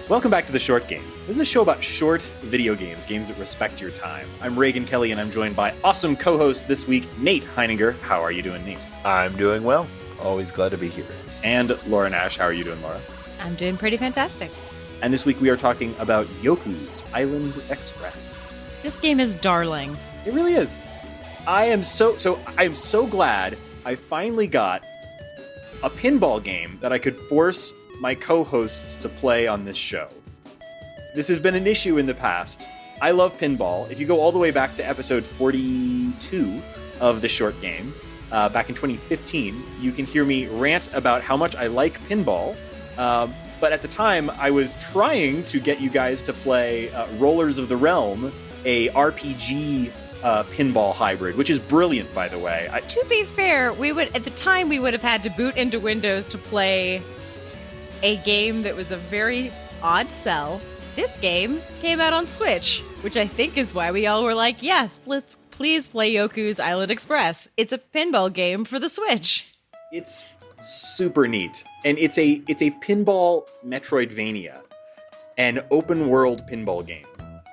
Welcome back to The Short Game. This is a show about short video games, games that respect your time. I'm Raygan Kelly, and I'm joined by awesome co-host this week, Nate Heininger. How are you doing, Nate? I'm doing well. Always glad to be here. And Laura Nash. How are you doing, Laura? I'm doing pretty fantastic. And this week we are talking about Yoku's Island Express. This game is darling. It really is. I am so glad I finally got a pinball game that I could force my co-hosts to play on this show. This has been an issue in the past. I love pinball. If you go all the way back to episode 42 of The Short Game, back in 2015, you can hear me rant about how much I like pinball. But at the time, I was trying to get you guys to play Rollers of the Realm, a RPG pinball hybrid, which is brilliant, by the way. To be fair, we would have had to boot into Windows to play a game that was a very odd sell. This game came out on Switch, which I think is why we all were like, yes, let's please play Yoku's Island Express. It's a pinball game for the Switch. It's super neat. And it's a pinball-metroidvania, an open-world pinball game.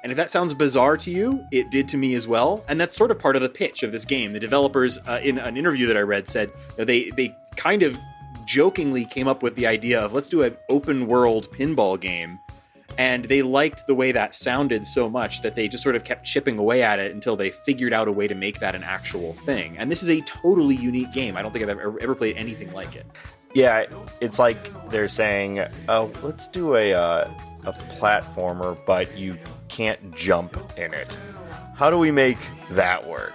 And if that sounds bizarre to you, it did to me as well. And that's sort of part of the pitch of this game. The developers, in an interview that I read, said that they kind of jokingly came up with the idea of let's do an open world pinball game, and they liked the way that sounded so much that they just sort of kept chipping away at it until they figured out a way to make that an actual thing. And this is a totally unique game. I don't think I've ever played anything like it. Yeah, it's like they're saying, oh, let's do a platformer, but you can't jump in it. How do we make that work?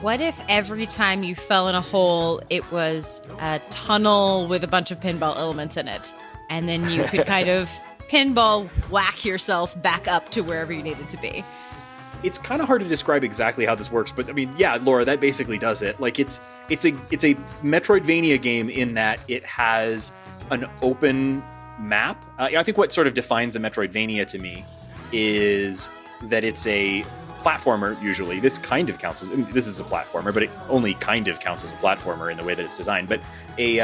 What if every time you fell in a hole, it was a tunnel with a bunch of pinball elements in it? And then you could kind of pinball whack yourself back up to wherever you needed to be. It's kind of hard to describe exactly how this works, but I mean, yeah, Laura, that basically does it. Like it's a Metroidvania game in that it has an open map. I think what sort of defines a Metroidvania to me is that it's a platformer. Usually this kind of counts as, this is a platformer, but it only kind of counts as a platformer in the way that it's designed. But a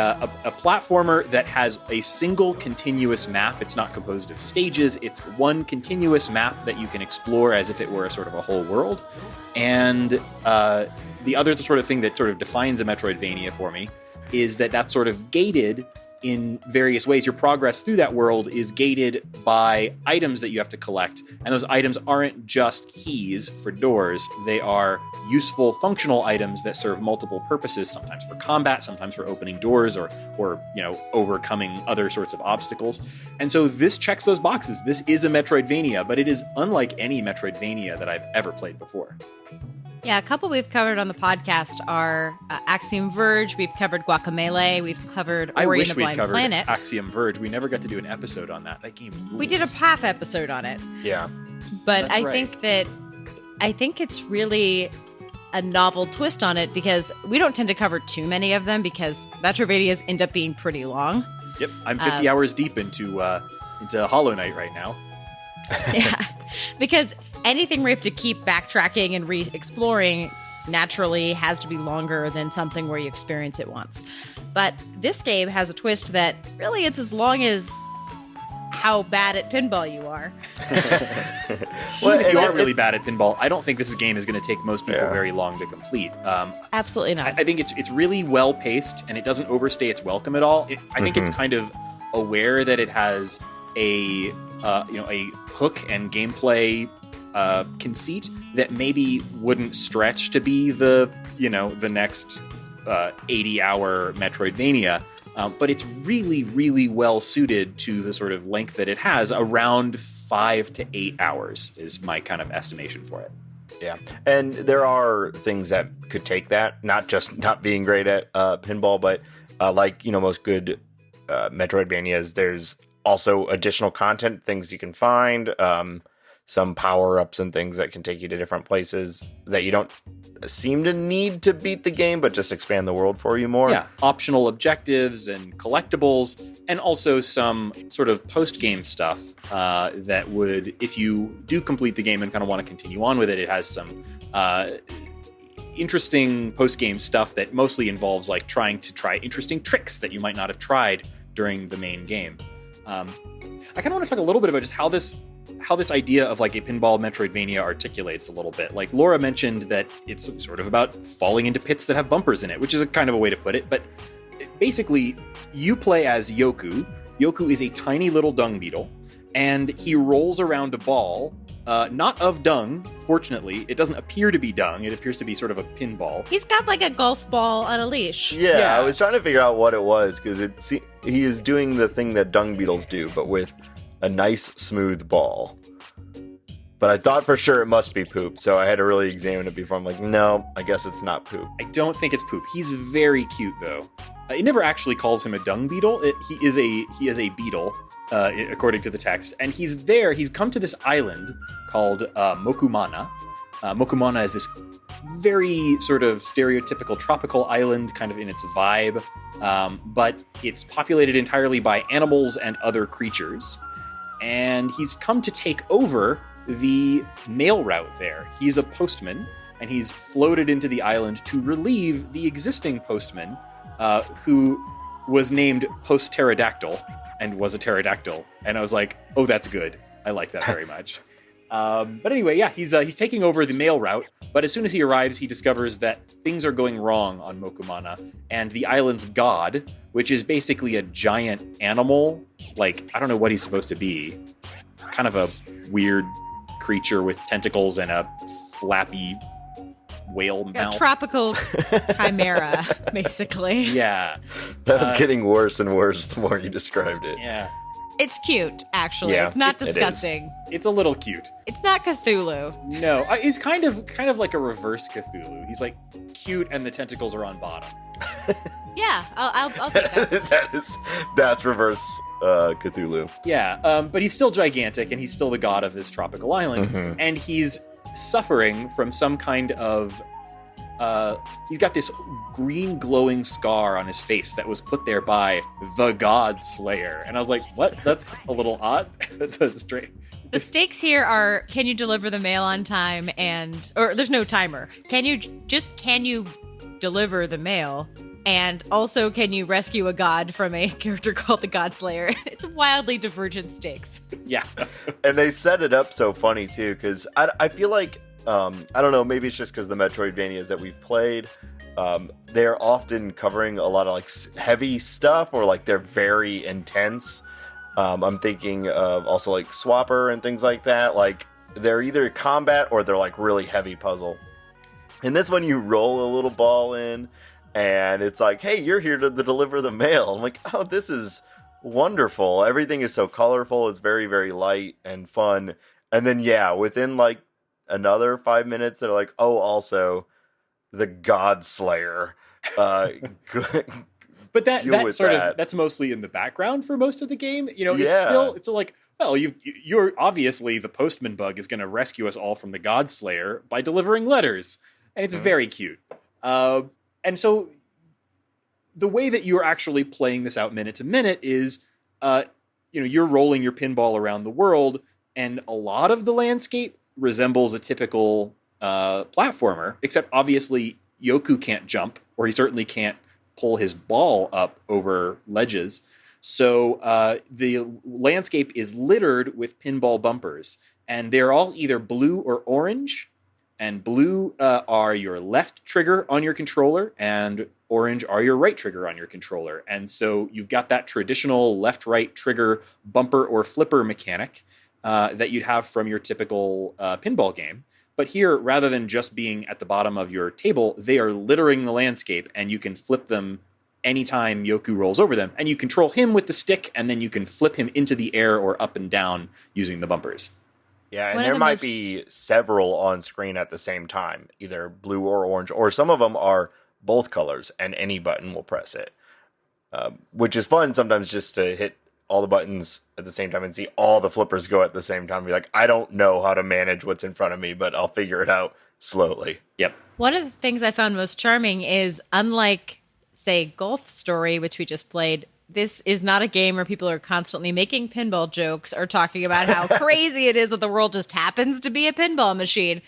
platformer that has a single continuous map. It's not composed of stages. It's one continuous map that you can explore as if it were a sort of a whole world. And the other sort of thing that sort of defines a Metroidvania for me is that that's sort of gated in various ways. Your progress through that world is gated by items that you have to collect. And those items aren't just keys for doors. They are useful, functional items that serve multiple purposes, sometimes for combat, sometimes for opening doors or overcoming other sorts of obstacles. And so this checks those boxes. This is a Metroidvania, but it is unlike any Metroidvania that I've ever played before. Yeah, a couple we've covered on the podcast are Axiom Verge, we've covered Guacamelee, we've covered Ori and the Blind Planet. Axiom Verge. We never got to do an episode on that. That game rules. We did a half episode on it. Yeah. But I think it's really a novel twist on it because we don't tend to cover too many of them because Metroidvanias end up being pretty long. Yep, I'm 50 hours deep into Hollow Knight right now. Yeah, because anything where you have to keep backtracking and re-exploring naturally has to be longer than something where you experience it once. But this game has a twist that really it's as long as how bad at pinball you are. Well, if you are really bad at pinball, I don't think this game is going to take most people very long to complete. Absolutely not. I think it's really well paced and it doesn't overstay its welcome at all. I think it's kind of aware that it has a hook and gameplay conceit that maybe wouldn't stretch to be the next 80-hour Metroidvania, but it's really, really well suited to the sort of length that it has. Around 5 to 8 hours is my kind of estimation for it. Yeah, and there are things that could take that, not just not being great at pinball, but like most good Metroidvanias, there's also additional content, things you can find, some power-ups and things that can take you to different places that you don't seem to need to beat the game, but just expand the world for you more. Yeah, optional objectives and collectibles, and also some sort of post-game stuff that would, if you do complete the game and kind of want to continue on with it, it has some interesting post-game stuff that mostly involves like trying to try interesting tricks that you might not have tried during the main game. I kind of want to talk a little bit about just how this idea of like a pinball Metroidvania articulates a little bit. Like Laura mentioned that it's sort of about falling into pits that have bumpers in it, which is a kind of a way to put it. But basically, you play as Yoku. Yoku is a tiny little dung beetle, and he rolls around a ball, not of dung, fortunately. It doesn't appear to be dung. It appears to be sort of a pinball. He's got like a golf ball on a leash. Yeah, I was trying to figure out what it was, because he is doing the thing that dung beetles do, but with a nice, smooth ball. But I thought for sure it must be poop, so I had to really examine it before. I'm like, no, I guess it's not poop. I don't think it's poop. He's very cute, though. It never actually calls him a dung beetle. He is a beetle, according to the text. And he's come to this island called Mokumana. Mokumana is this very sort of stereotypical tropical island, kind of in its vibe. But it's populated entirely by animals and other creatures. And he's come to take over the mail route there. He's a postman, and he's floated into the island to relieve the existing postman, who was named Post-Pterodactyl and was a pterodactyl. And I was like, oh, that's good. I like that very much. But anyway, yeah, he's taking over the mail route. But as soon as he arrives, he discovers that things are going wrong on Mokumana. And the island's god, which is basically a giant animal, like, I don't know what he's supposed to be. Kind of a weird creature with tentacles and a flappy whale mouth. A tropical chimera, basically. Yeah. That was getting worse and worse the more you described it. Yeah. It's cute, actually. Yeah, it's not disgusting. It's a little cute. It's not Cthulhu. No, he's kind of like a reverse Cthulhu. He's like cute and the tentacles are on bottom. Yeah, I'll take that. That's reverse Cthulhu. Yeah, but he's still gigantic and he's still the god of this tropical island. Mm-hmm. And he's suffering from some kind of... he's got this green glowing scar on his face that was put there by the God Slayer. And I was like, what? That's a little odd. That's a straight... The stakes here are, can you deliver the mail on time or there's no timer. Can you deliver the mail? And also, can you rescue a god from a character called the God Slayer? It's wildly divergent stakes. Yeah. And they set it up so funny, too, because I feel like, I don't know, maybe it's just because the Metroidvanias that we've played, they're often covering a lot of like heavy stuff, or like they're very intense. I'm thinking of also like Swapper and things like that. Like they're either combat or they're like really heavy puzzle. In this one, you roll a little ball in, and it's like, hey, you're here to deliver the mail. I'm like, oh, this is wonderful. Everything is so colorful. It's very, very light and fun. And then, yeah, within like another 5 minutes, they're like, oh, also the God Slayer. But that's mostly in the background for most of the game. You know, it's still like, well, you're obviously the postman bug is going to rescue us all from the God Slayer by delivering letters, and it's very cute. And so the way that you're actually playing this out minute to minute is, you're rolling your pinball around the world, and a lot of the landscape resembles a typical platformer, except obviously Yoku can't jump, or he certainly can't pull his ball up over ledges. So the landscape is littered with pinball bumpers, and they're all either blue or orange. And blue are your left trigger on your controller, and orange are your right trigger on your controller. And so you've got that traditional left-right trigger bumper or flipper mechanic that you'd have from your typical pinball game. But here, rather than just being at the bottom of your table, they are littering the landscape, and you can flip them anytime Yoku rolls over them. And you control him with the stick, and then you can flip him into the air or up and down using the bumpers. Yeah, and there might be several on screen at the same time, either blue or orange, or some of them are both colors, and any button will press it. Which is fun sometimes, just to hit all the buttons at the same time and see all the flippers go at the same time. Be like, I don't know how to manage what's in front of me, but I'll figure it out slowly. Yep. One of the things I found most charming is, unlike, say, Golf Story, which we just played, this is not a game where people are constantly making pinball jokes or talking about how crazy it is that the world just happens to be a pinball machine.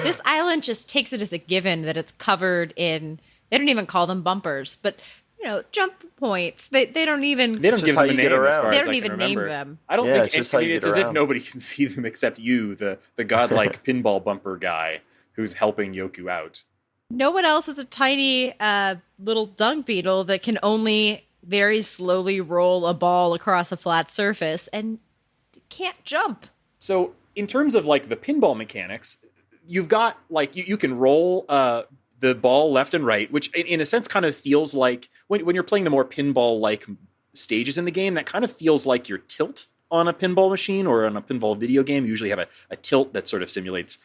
This island just takes it as a given that it's covered in, they don't even call them bumpers, but jump points. They don't even They don't Just give how them a you get name as around. far they as don't I can even name remember. them. I don't Yeah, think it's just how you it's get as if around. nobody can see them except you, the godlike pinball bumper guy who's helping Yoku out. No one else is a tiny little dung beetle that can only very slowly roll a ball across a flat surface and can't jump. So in terms of like the pinball mechanics, you've got like you can roll the ball left and right, which in a sense kind of feels like when you're playing the more pinball like stages in the game, that kind of feels like your tilt on a pinball machine or on a pinball video game. You usually have a tilt that sort of simulates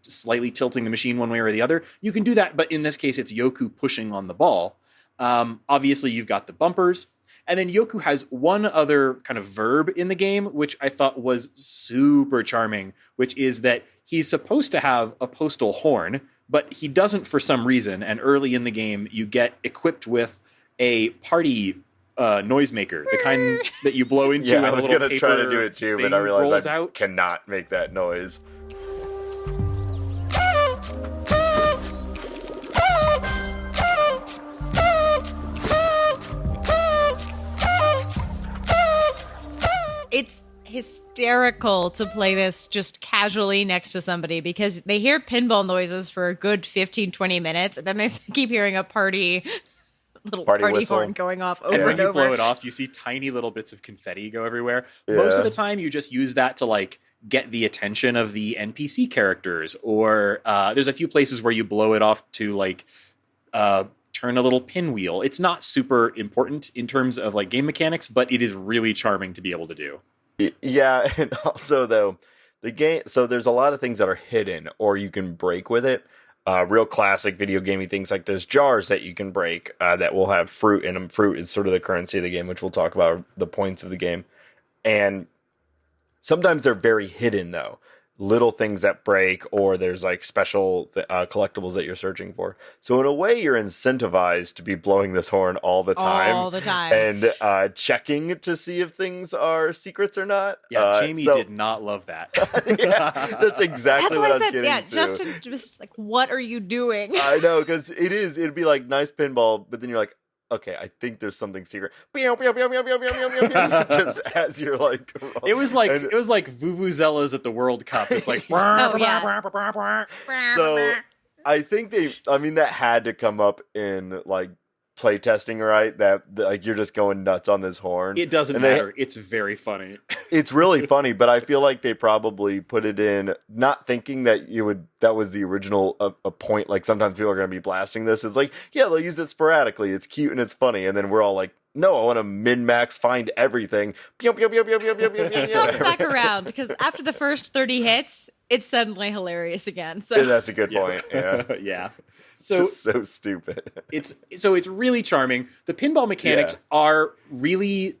slightly tilting the machine one way or the other. You can do that, but in this case, it's Yoku pushing on the ball. Obviously, you've got the bumpers. And then Yoku has one other kind of verb in the game, which I thought was super charming, which is that he's supposed to have a postal horn, but he doesn't for some reason. And early in the game, you get equipped with a party noisemaker, the kind that you blow into. Yeah, and I a was little going to try to paper do it too, but thing I rolls realized I out. cannot make that noise. It's hysterical to play this just casually next to somebody because they hear pinball noises for a good 15-20 minutes and then they keep hearing a party Party whistle. horn going off over And when and you over. blow it off, you see tiny little bits of confetti go everywhere. Most of the time, you just use that to like get the attention of the NPC characters, or there's a few places where you blow it off to like turn a little pinwheel. It's not super important in terms of like game mechanics, but it is really charming to be able to do. Yeah, and also though, the game. So there's a lot of things that are hidden, or you can break with it. Real classic video gamey things like there's jars that you can break that will have fruit in them. Fruit is sort of the currency of the game, which we'll talk about the points of the game. And sometimes they're very hidden though. Little things that break, or there's like special collectibles that you're searching for. So in a way, you're incentivized to be blowing this horn all the time. All the time. And checking to see if things are secrets or not. Yeah, Jamie did not love that. Yeah, that's exactly That's what what I I was said. getting Yeah, to. Justin just like, what are you doing? I know, because it'd be like nice pinball, but then you're like, okay, I think there's something secret. Just as you're like, It was like vuvuzelas at the World Cup. It's like, Oh, yeah. so I think that had to come up in like playtesting, right? That like you're just going nuts on this horn. it doesn't And matter. It's very funny. It's really funny, but I feel like they probably put it in not thinking that that was the original a point. Like sometimes people are going to be blasting this. It's like, yeah, they'll use it sporadically. It's cute and it's funny. And then we're all like, no, I want to min-max find everything. It comes back around because after the first 30 hits, it's suddenly hilarious again. So That's a good point. Yeah. Yeah. So, So just so stupid. it's really charming. The pinball mechanics are really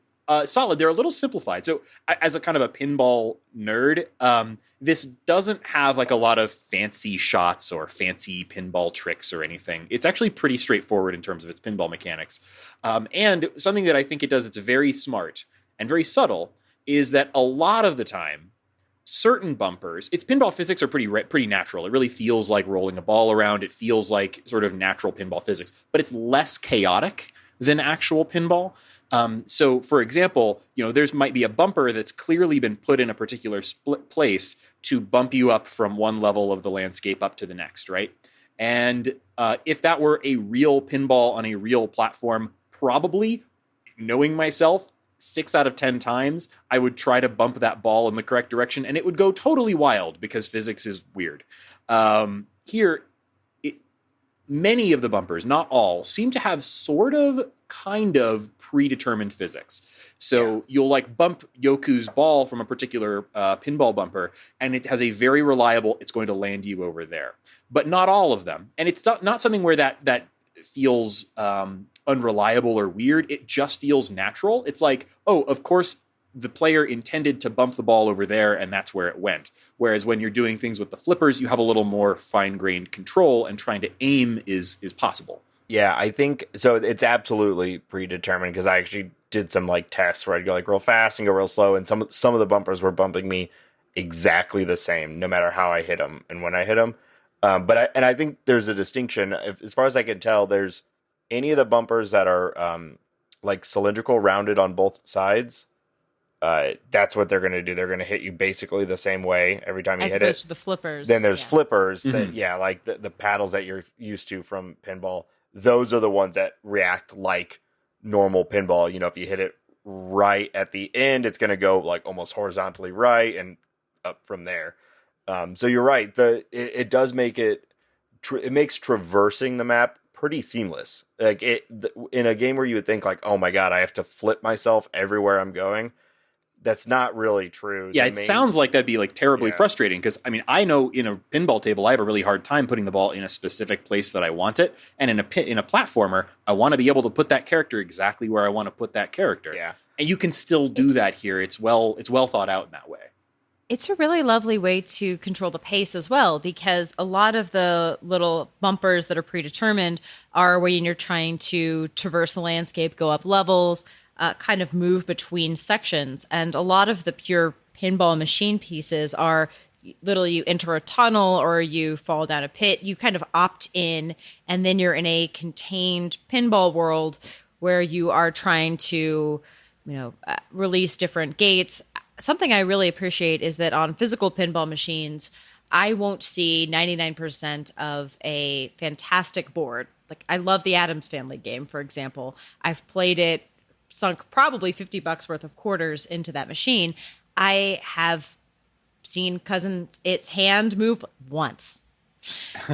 solid. They're a little simplified. So as a kind of a pinball nerd, this doesn't have like a lot of fancy shots or fancy pinball tricks or anything. It's actually pretty straightforward in terms of its pinball mechanics. And something that I think it does that's very smart and very subtle is that a lot of the time, certain bumpers, its pinball physics are pretty natural. It really feels like rolling a ball around. It feels like sort of natural pinball physics, but it's less chaotic than actual pinball. So, for example, there's might be a bumper that's clearly been put in a particular place to bump you up from one level of the landscape up to the next, right? And if that were a real pinball on a real platform, probably, knowing myself, 6 out of 10 times, I would try to bump that ball in the correct direction, and it would go totally wild because physics is weird. Here, many of the bumpers, not all, seem to have kind of predetermined physics. So you'll like bump Yoku's ball from a particular pinball bumper, and it has a very reliable, it's going to land you over there. But not all of them. And it's not something where that feels unreliable or weird. It just feels natural. It's like, oh, of course, the player intended to bump the ball over there, and that's where it went. Whereas when you're doing things with the flippers, you have a little more fine-grained control, and trying to aim is possible. Yeah, I think so. It's absolutely predetermined because I actually did some like tests where I'd go like real fast and go real slow, and some of the bumpers were bumping me exactly the same, no matter how I hit them and when I hit them. But I think there's a distinction. As far as I can tell, there's any of the bumpers that are like cylindrical, rounded on both sides, that's what they're going to do. They're going to hit you basically the same way every time you hit it. As opposed to the flippers. Then there's flippers that, like the paddles that you're used to from pinball. Those are the ones that react like normal pinball. You know, if you hit it right at the end, it's going to go like almost horizontally right and up from there. So you're right. It does make it makes traversing the map pretty seamless. Like in a game where you would think like, oh my God, I have to flip myself everywhere I'm going. That's not really true. Yeah, it sounds like that'd be like terribly frustrating because, I mean, I know in a pinball table, I have a really hard time putting the ball in a specific place that I want it. And in a platformer, I want to be able to put that character exactly where I want to put that character. Yeah. And you can still do that here. It's well thought out in that way. It's a really lovely way to control the pace as well, because a lot of the little bumpers that are predetermined are when you're trying to traverse the landscape, go up levels, kind of move between sections. And a lot of the pure pinball machine pieces are literally you enter a tunnel or you fall down a pit, you kind of opt in, and then you're in a contained pinball world where you are trying to, release different gates. Something I really appreciate is that on physical pinball machines, I won't see 99% of a fantastic board. Like, I love the Addams Family game, for example. I've played it, sunk probably $50 worth of quarters into that machine. I have seen its hand move once.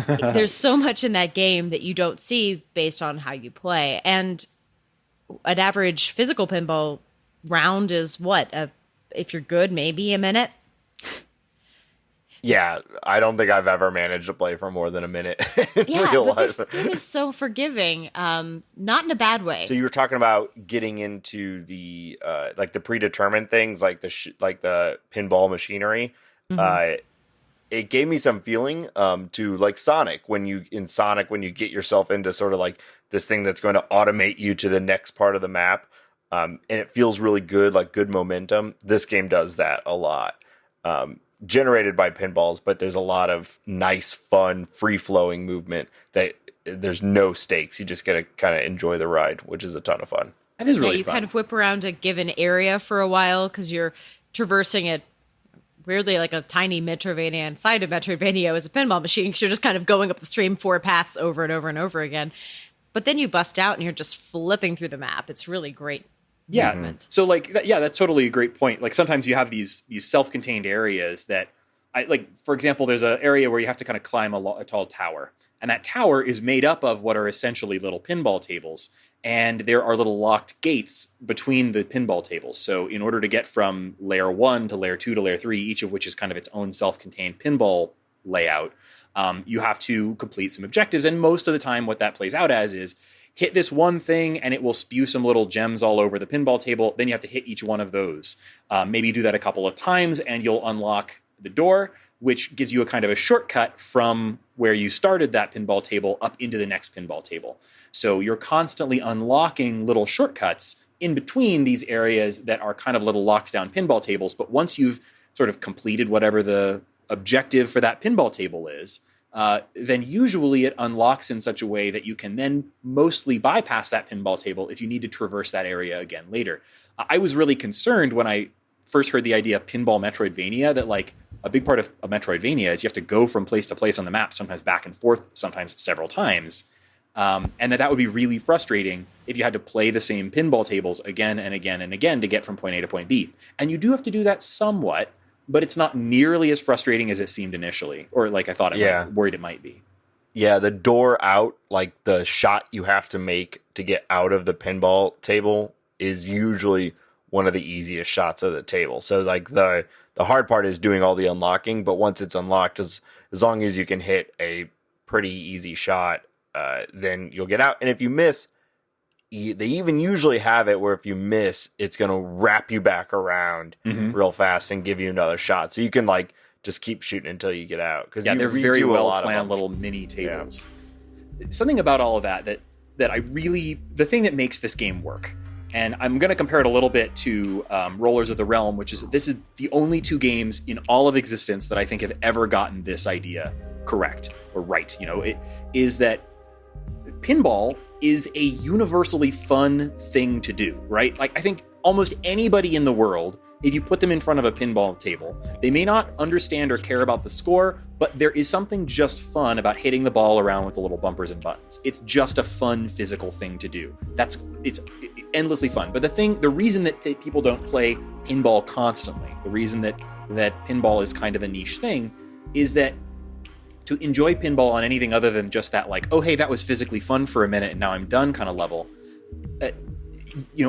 There's so much in that game that you don't see based on how you play. And an average physical pinball round is what? If you're good, maybe a minute. Yeah, I don't think I've ever managed to play for more than a minute in real but life. This game is so forgiving, not in a bad way. So you were talking about getting into the like the predetermined things, like the pinball machinery. It gave me some feeling to like Sonic when you get yourself into sort of like this thing that's going to automate you to the next part of the map. And it feels really good, like good momentum. This game does that a lot. Generated by pinballs, but there's a lot of nice, fun, free-flowing movement that there's no stakes. You just get to kind of enjoy the ride, which is a ton of fun. That is really you fun. kind of whip around a given area for a while because you're traversing it weirdly like a tiny Metroidvania inside of Metroidvania as a pinball machine because you're just kind of going up the same 4 paths over and over and over again. But then you bust out and you're just flipping through the map. It's really great. Yeah. movement. So that's totally a great point. Like sometimes you have these self-contained areas that for example, there's an area where you have to kind of climb a tall tower, and that tower is made up of what are essentially little pinball tables. And there are little locked gates between the pinball tables. So in order to get from layer 1 to layer 2 to layer 3, each of which is kind of its own self-contained pinball layout, you have to complete some objectives. And most of the time what that plays out as is hit this one thing and it will spew some little gems all over the pinball table. Then you have to hit each one of those. Maybe do that a couple of times and you'll unlock the door, which gives you a kind of a shortcut from where you started that pinball table up into the next pinball table. So you're constantly unlocking little shortcuts in between these areas that are kind of little locked down pinball tables. But once you've sort of completed whatever the objective for that pinball table is, then usually it unlocks in such a way that you can then mostly bypass that pinball table if you need to traverse that area again later. I was really concerned when I first heard the idea of pinball-metroidvania that like a big part of a Metroidvania is you have to go from place to place on the map, sometimes back and forth, sometimes several times. And that would be really frustrating if you had to play the same pinball tables again and again and again to get from point A to point B. And you do have to do that somewhat, but it's not nearly as frustrating as it seemed initially, or like I thought worried it might be. Yeah, the door out, like the shot you have to make to get out of the pinball table is usually one of the easiest shots of the table. So like the hard part is doing all the unlocking, but once it's unlocked, as long as you can hit a pretty easy shot, then you'll get out. And if you miss, they even usually have it where if you miss, it's going to wrap you back around real fast and give you another shot. So you can like just keep shooting until you get out. Because they're very well planned little mini tables. Yeah. Something about all of that I really, the thing that makes this game work, and I'm going to compare it a little bit to Rollers of the Realm, which is this is the only 2 games in all of existence that I think have ever gotten this idea correct or right. It is that pinball is a universally fun thing to do, right? Like, I think almost anybody in the world, if you put them in front of a pinball table, they may not understand or care about the score, but there is something just fun about hitting the ball around with the little bumpers and buttons. It's just a fun physical thing to do. It's endlessly fun. But the reason that people don't play pinball constantly, the reason that pinball is kind of a niche thing, is that to enjoy pinball on anything other than just that, like, oh, hey, that was physically fun for a minute and now I'm done kind of level,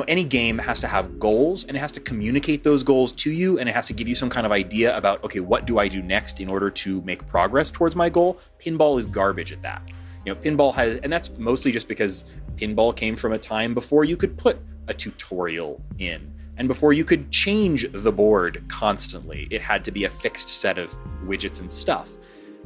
any game has to have goals, and it has to communicate those goals to you, and it has to give you some kind of idea about, okay, what do I do next in order to make progress towards my goal? Pinball is garbage at that. Pinball has, and that's mostly just because pinball came from a time before you could put a tutorial in, and before you could change the board constantly. It had to be a fixed set of widgets and stuff.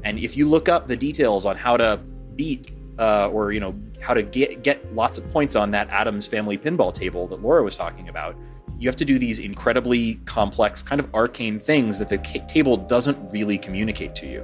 And if you look up the details on how to beat how to get lots of points on that Addams Family pinball table that Laura was talking about, you have to do these incredibly complex, kind of arcane things that the table doesn't really communicate to you.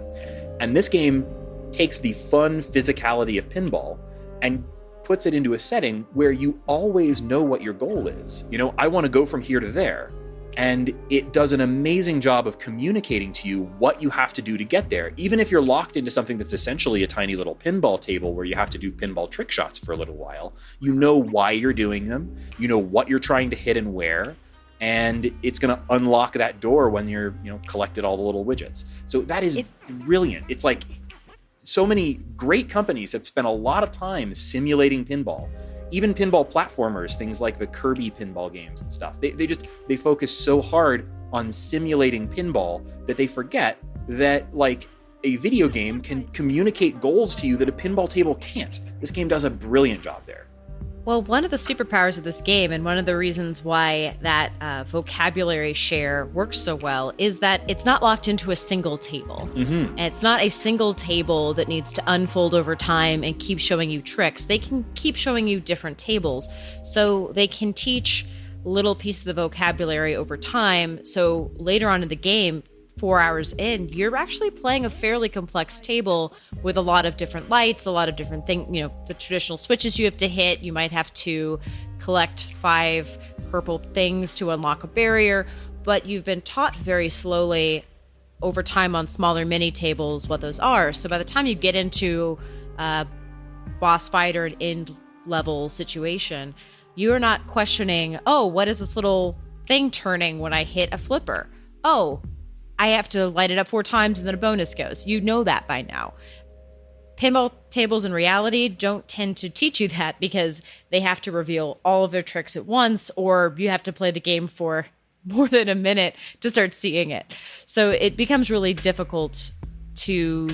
And this game takes the fun physicality of pinball and puts it into a setting where you always know what your goal is. I want to go from here to there. And it does an amazing job of communicating to you what you have to do to get there. Even if you're locked into something that's essentially a tiny little pinball table where you have to do pinball trick shots for a little while, you know why you're doing them, you know what you're trying to hit and where, and it's going to unlock that door when you're, collected all the little widgets. So that is brilliant. It's like so many great companies have spent a lot of time simulating pinball. Even pinball platformers, things like the Kirby pinball games and stuff, they focus so hard on simulating pinball that they forget that, like, a video game can communicate goals to you that a pinball table can't. This game does a brilliant job there. Well, one of the superpowers of this game, and one of the reasons why that vocabulary share works so well, is that it's not locked into a single table. Mm-hmm. And it's not a single table that needs to unfold over time and keep showing you tricks. They can keep showing you different tables. So they can teach little pieces of the vocabulary over time. So later on in the game, 4 hours in, you're actually playing a fairly complex table with a lot of different lights, a lot of different things, the traditional switches you have to hit. You might have to collect 5 purple things to unlock a barrier, but you've been taught very slowly over time on smaller mini tables what those are. So by the time you get into a boss fight or an end level situation, you're not questioning, oh, what is this little thing turning when I hit a flipper? Oh, I have to light it up 4 times and then a bonus goes. You know that by now. Pinball tables in reality don't tend to teach you that because they have to reveal all of their tricks at once, or you have to play the game for more than a minute to start seeing it. So it becomes really difficult to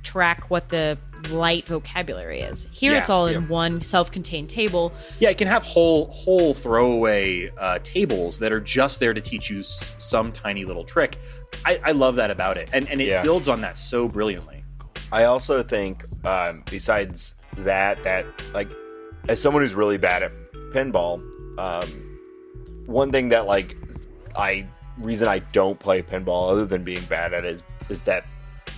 track what the light vocabulary is. Here it's all in one self-contained table. Yeah, it can have whole throwaway tables that are just there to teach you some tiny little trick. I love that about it, and it builds on that so brilliantly. I also think, besides that like, as someone who's really bad at pinball, one thing that reason I don't play pinball other than being bad at it is that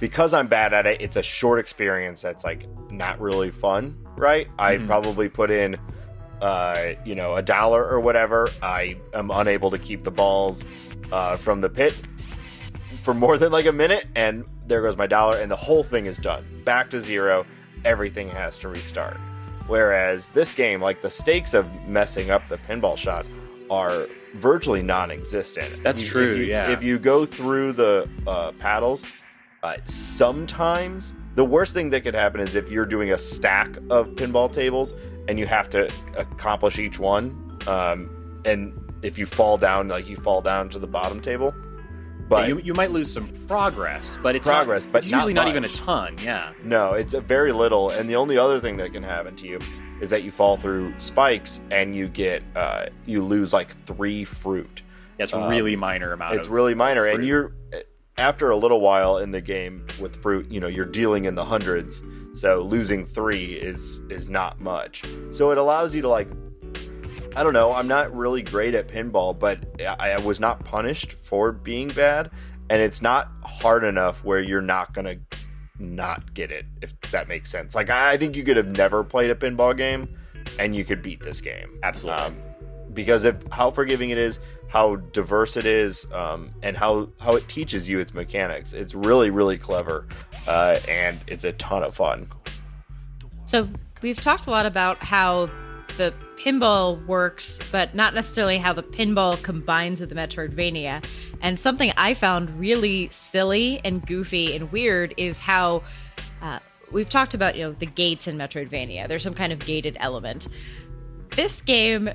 because I'm bad at it, it's a short experience that's like not really fun, right? Mm-hmm. I probably put in $1 or whatever. I am unable to keep the balls from the pit for more than like a minute, and there goes my $1, and the whole thing is done. Back to zero. Everything has to restart. Whereas this game, like, the stakes of messing up the pinball shot are virtually non-existent. That's true, yeah. If you go through the paddles, sometimes the worst thing that could happen is if you're doing a stack of pinball tables and you have to accomplish each one, and if you fall down, you fall down to the bottom table. But you might lose some progress, but it's usually not even a ton. Yeah, no, it's a very little. And the only other thing that can happen to you is that you fall through spikes and you get you lose like 3 fruit. That's really minor amount. It's really minor, fruit. And you're after a little while in the game with fruit, you're dealing in the hundreds. So losing 3 is not much. So it allows you to I don't know, I'm not really great at pinball, but I was not punished for being bad, and it's not hard enough where you're not going to not get it, if that makes sense. Like, I think you could have never played a pinball game and you could beat this game. Absolutely. Because of how forgiving it is, how diverse it is, and how it teaches you its mechanics. It's really, really clever, and it's a ton of fun. So we've talked a lot about how the pinball works, but not necessarily how the pinball combines with the Metroidvania. And something I found really silly and goofy and weird is how we've talked about, the gates in Metroidvania. There's some kind of gated element. This game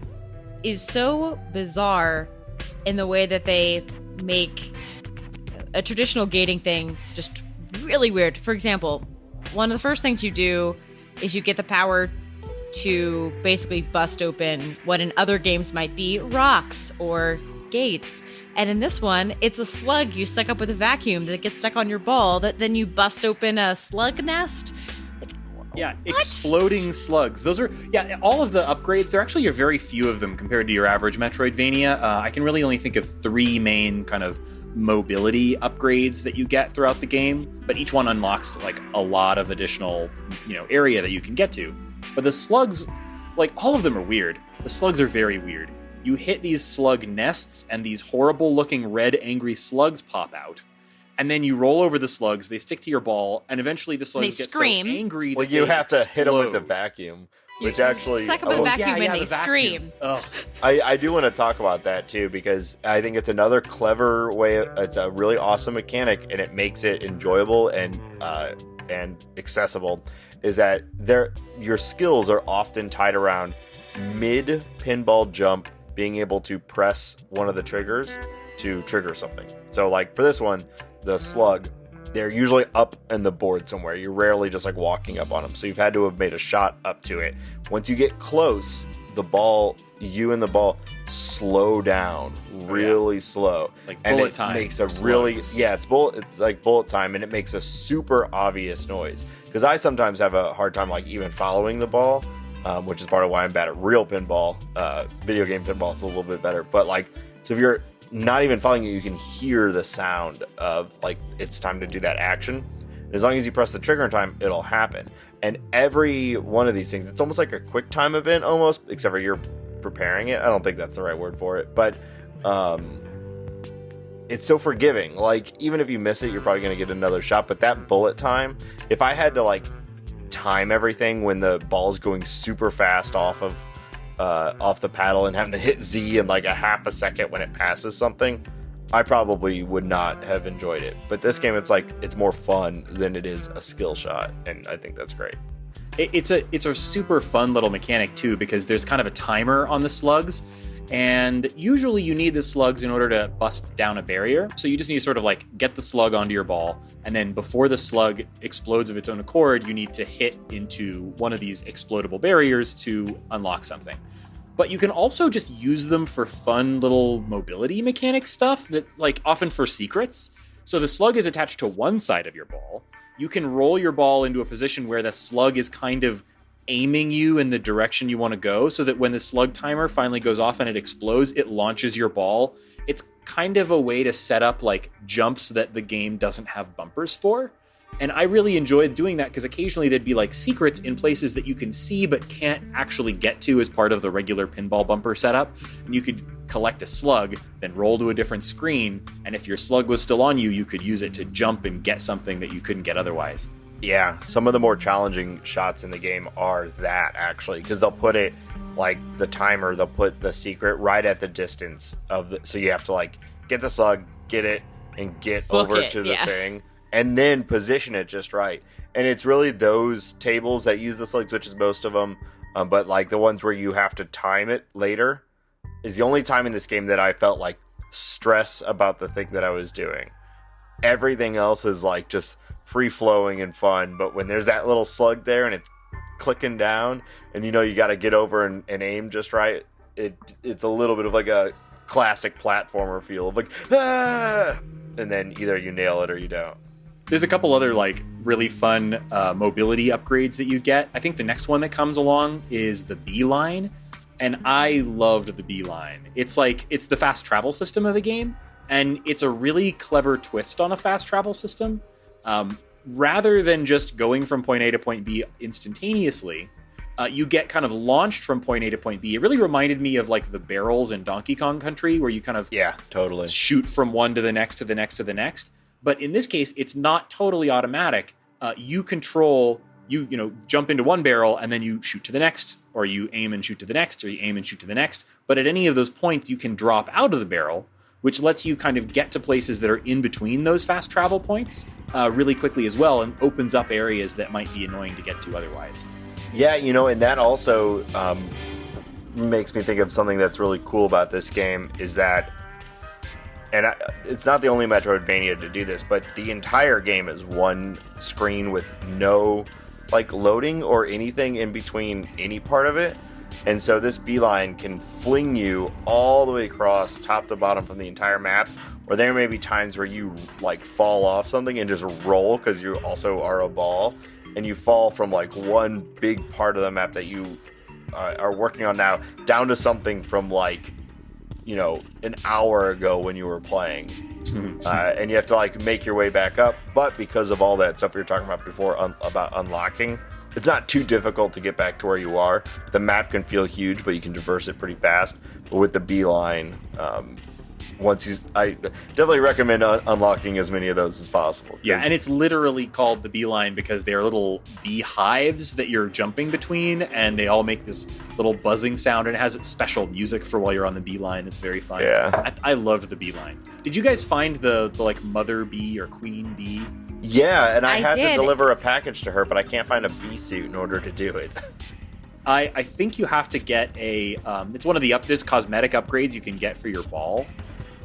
is so bizarre in the way that they make a traditional gating thing just really weird. For example, one of the first things you do is you get the power to basically bust open what in other games might be rocks or gates. And in this one, it's a slug you suck up with a vacuum that gets stuck on your ball that then you bust open a slug nest. Yeah, What? exploding slugs. Those are, all of the upgrades, there actually are very few of them compared to your average Metroidvania. I can really only think of 3 main kind of mobility upgrades that you get throughout the game, but each one unlocks like a lot of additional, area that you can get to. But the slugs, like, all of them are weird. The slugs are very weird. You hit these slug nests and these horrible looking red angry slugs pop out. And then you roll over the slugs, they stick to your ball, and eventually the slugs get scream. so angry Well, that you they have to hit them with the explode. vacuum, which actually... Suck up with a vacuum and they the vacuum. scream. Ugh. I do want to talk about that too, because I think it's another clever way. It's a really awesome mechanic, and it makes it enjoyable and accessible. Is that your skills are often tied around mid pinball jump, being able to press one of the triggers to trigger something. So, like for this one, the slug, they're usually up in the board somewhere. You're rarely just like walking up on them. So you've had to have made a shot up to it. Once you get close, you and the ball slow down really slow. It's like and bullet it time. makes a for really slugs. it's like bullet time, and it makes a super obvious noise. Because I sometimes have a hard time like even following the ball, which is part of why I'm bad at real pinball. Video game pinball, it's a little bit better. But like, so if you're not even following it, you can hear the sound of like it's time to do that action. As long as you press the trigger in time, it'll happen. And every one of these things, it's almost like a quick time event almost, except for you're preparing it. I don't think that's the right word for it, but it's so forgiving. Like, even if you miss it, you're probably going to get another shot. But that bullet time, if I had to like time everything when the ball's going super fast off the paddle and having to hit Z in like a half a second when it passes something, I probably would not have enjoyed it. But this game, it's more fun than it is a skill shot, and I think that's great. It's a super fun little mechanic too, because there's kind of a timer on the slugs, and usually you need the slugs in order to bust down a barrier. So you just need to sort of like get the slug onto your ball, and then before the slug explodes of its own accord, you need to hit into one of these explodable barriers to unlock something. But you can also just use them for fun little mobility mechanic stuff that's like often for secrets. So the slug is attached to one side of your ball. You can roll your ball into a position where the slug is kind of aiming you in the direction you want to go, so that when the slug timer finally goes off and it explodes, it launches your ball. It's kind of a way to set up like jumps that the game doesn't have bumpers for. And I really enjoyed doing that because occasionally there'd be like secrets in places that you can see but can't actually get to as part of the regular pinball bumper setup. And you could collect a slug, then roll to a different screen, and if your slug was still on you, you could use it to jump and get something that you couldn't get otherwise. Yeah, some of the more challenging shots in the game are that, actually, because they'll put it, like the timer, they'll put the secret right at the distance of so you have to like get the slug, get it, and get over to the thing, and then position it just right. And it's really those tables that use the slugs, which is most of them, but like the ones where you have to time it later is the only time in this game that I felt like stress about the thing that I was doing. Everything else is like just free-flowing and fun, but when there's that little slug there and it's clicking down and you know you got to get over and aim just right, it's a little bit of like a classic platformer feel of like, ah! And then either you nail it or you don't. There's a couple other like really fun mobility upgrades that you get. I think the next one that comes along is the beeline, and I loved the beeline. It's the fast travel system of the game, and it's a really clever twist on a fast travel system. rather than just going from point A to point B instantaneously, you get kind of launched from point A to point B. It really reminded me of like the barrels in Donkey Kong Country, where you kind of totally shoot from one to the next to the next to the next. But in this case, it's not totally automatic. You control, you jump into one barrel and then you shoot to the next, or you aim and shoot to the next, or you aim and shoot to the next. But at any of those points, you can drop out of the barrel, which lets you kind of get to places that are in between those fast travel points really quickly as well, and opens up areas that might be annoying to get to otherwise. Yeah, and that also makes me think of something that's really cool about this game is that, it's not the only Metroidvania to do this, but the entire game is one screen with no like loading or anything in between any part of it. And so this beeline can fling you all the way across top to bottom from the entire map, or there may be times where you like fall off something and just roll because you also are a ball, and you fall from like one big part of the map that you are working on now down to something from like an hour ago when you were playing. And you have to like make your way back up, but because of all that stuff we were talking about before about unlocking, it's not too difficult to get back to where you are. The map can feel huge, but you can traverse it pretty fast. But with the beeline, I definitely recommend unlocking as many of those as possible. Yeah, and it's literally called the beeline because they're little beehives that you're jumping between, and they all make this little buzzing sound, and it has special music for while you're on the beeline. It's very fun. Yeah. I loved the beeline. Did you guys find the like mother bee or queen bee? Yeah, and I had did. to deliver a package to her, but I can't find a bee suit in order to do it. I think you have to get a... it's one of the there's cosmetic upgrades you can get for your ball.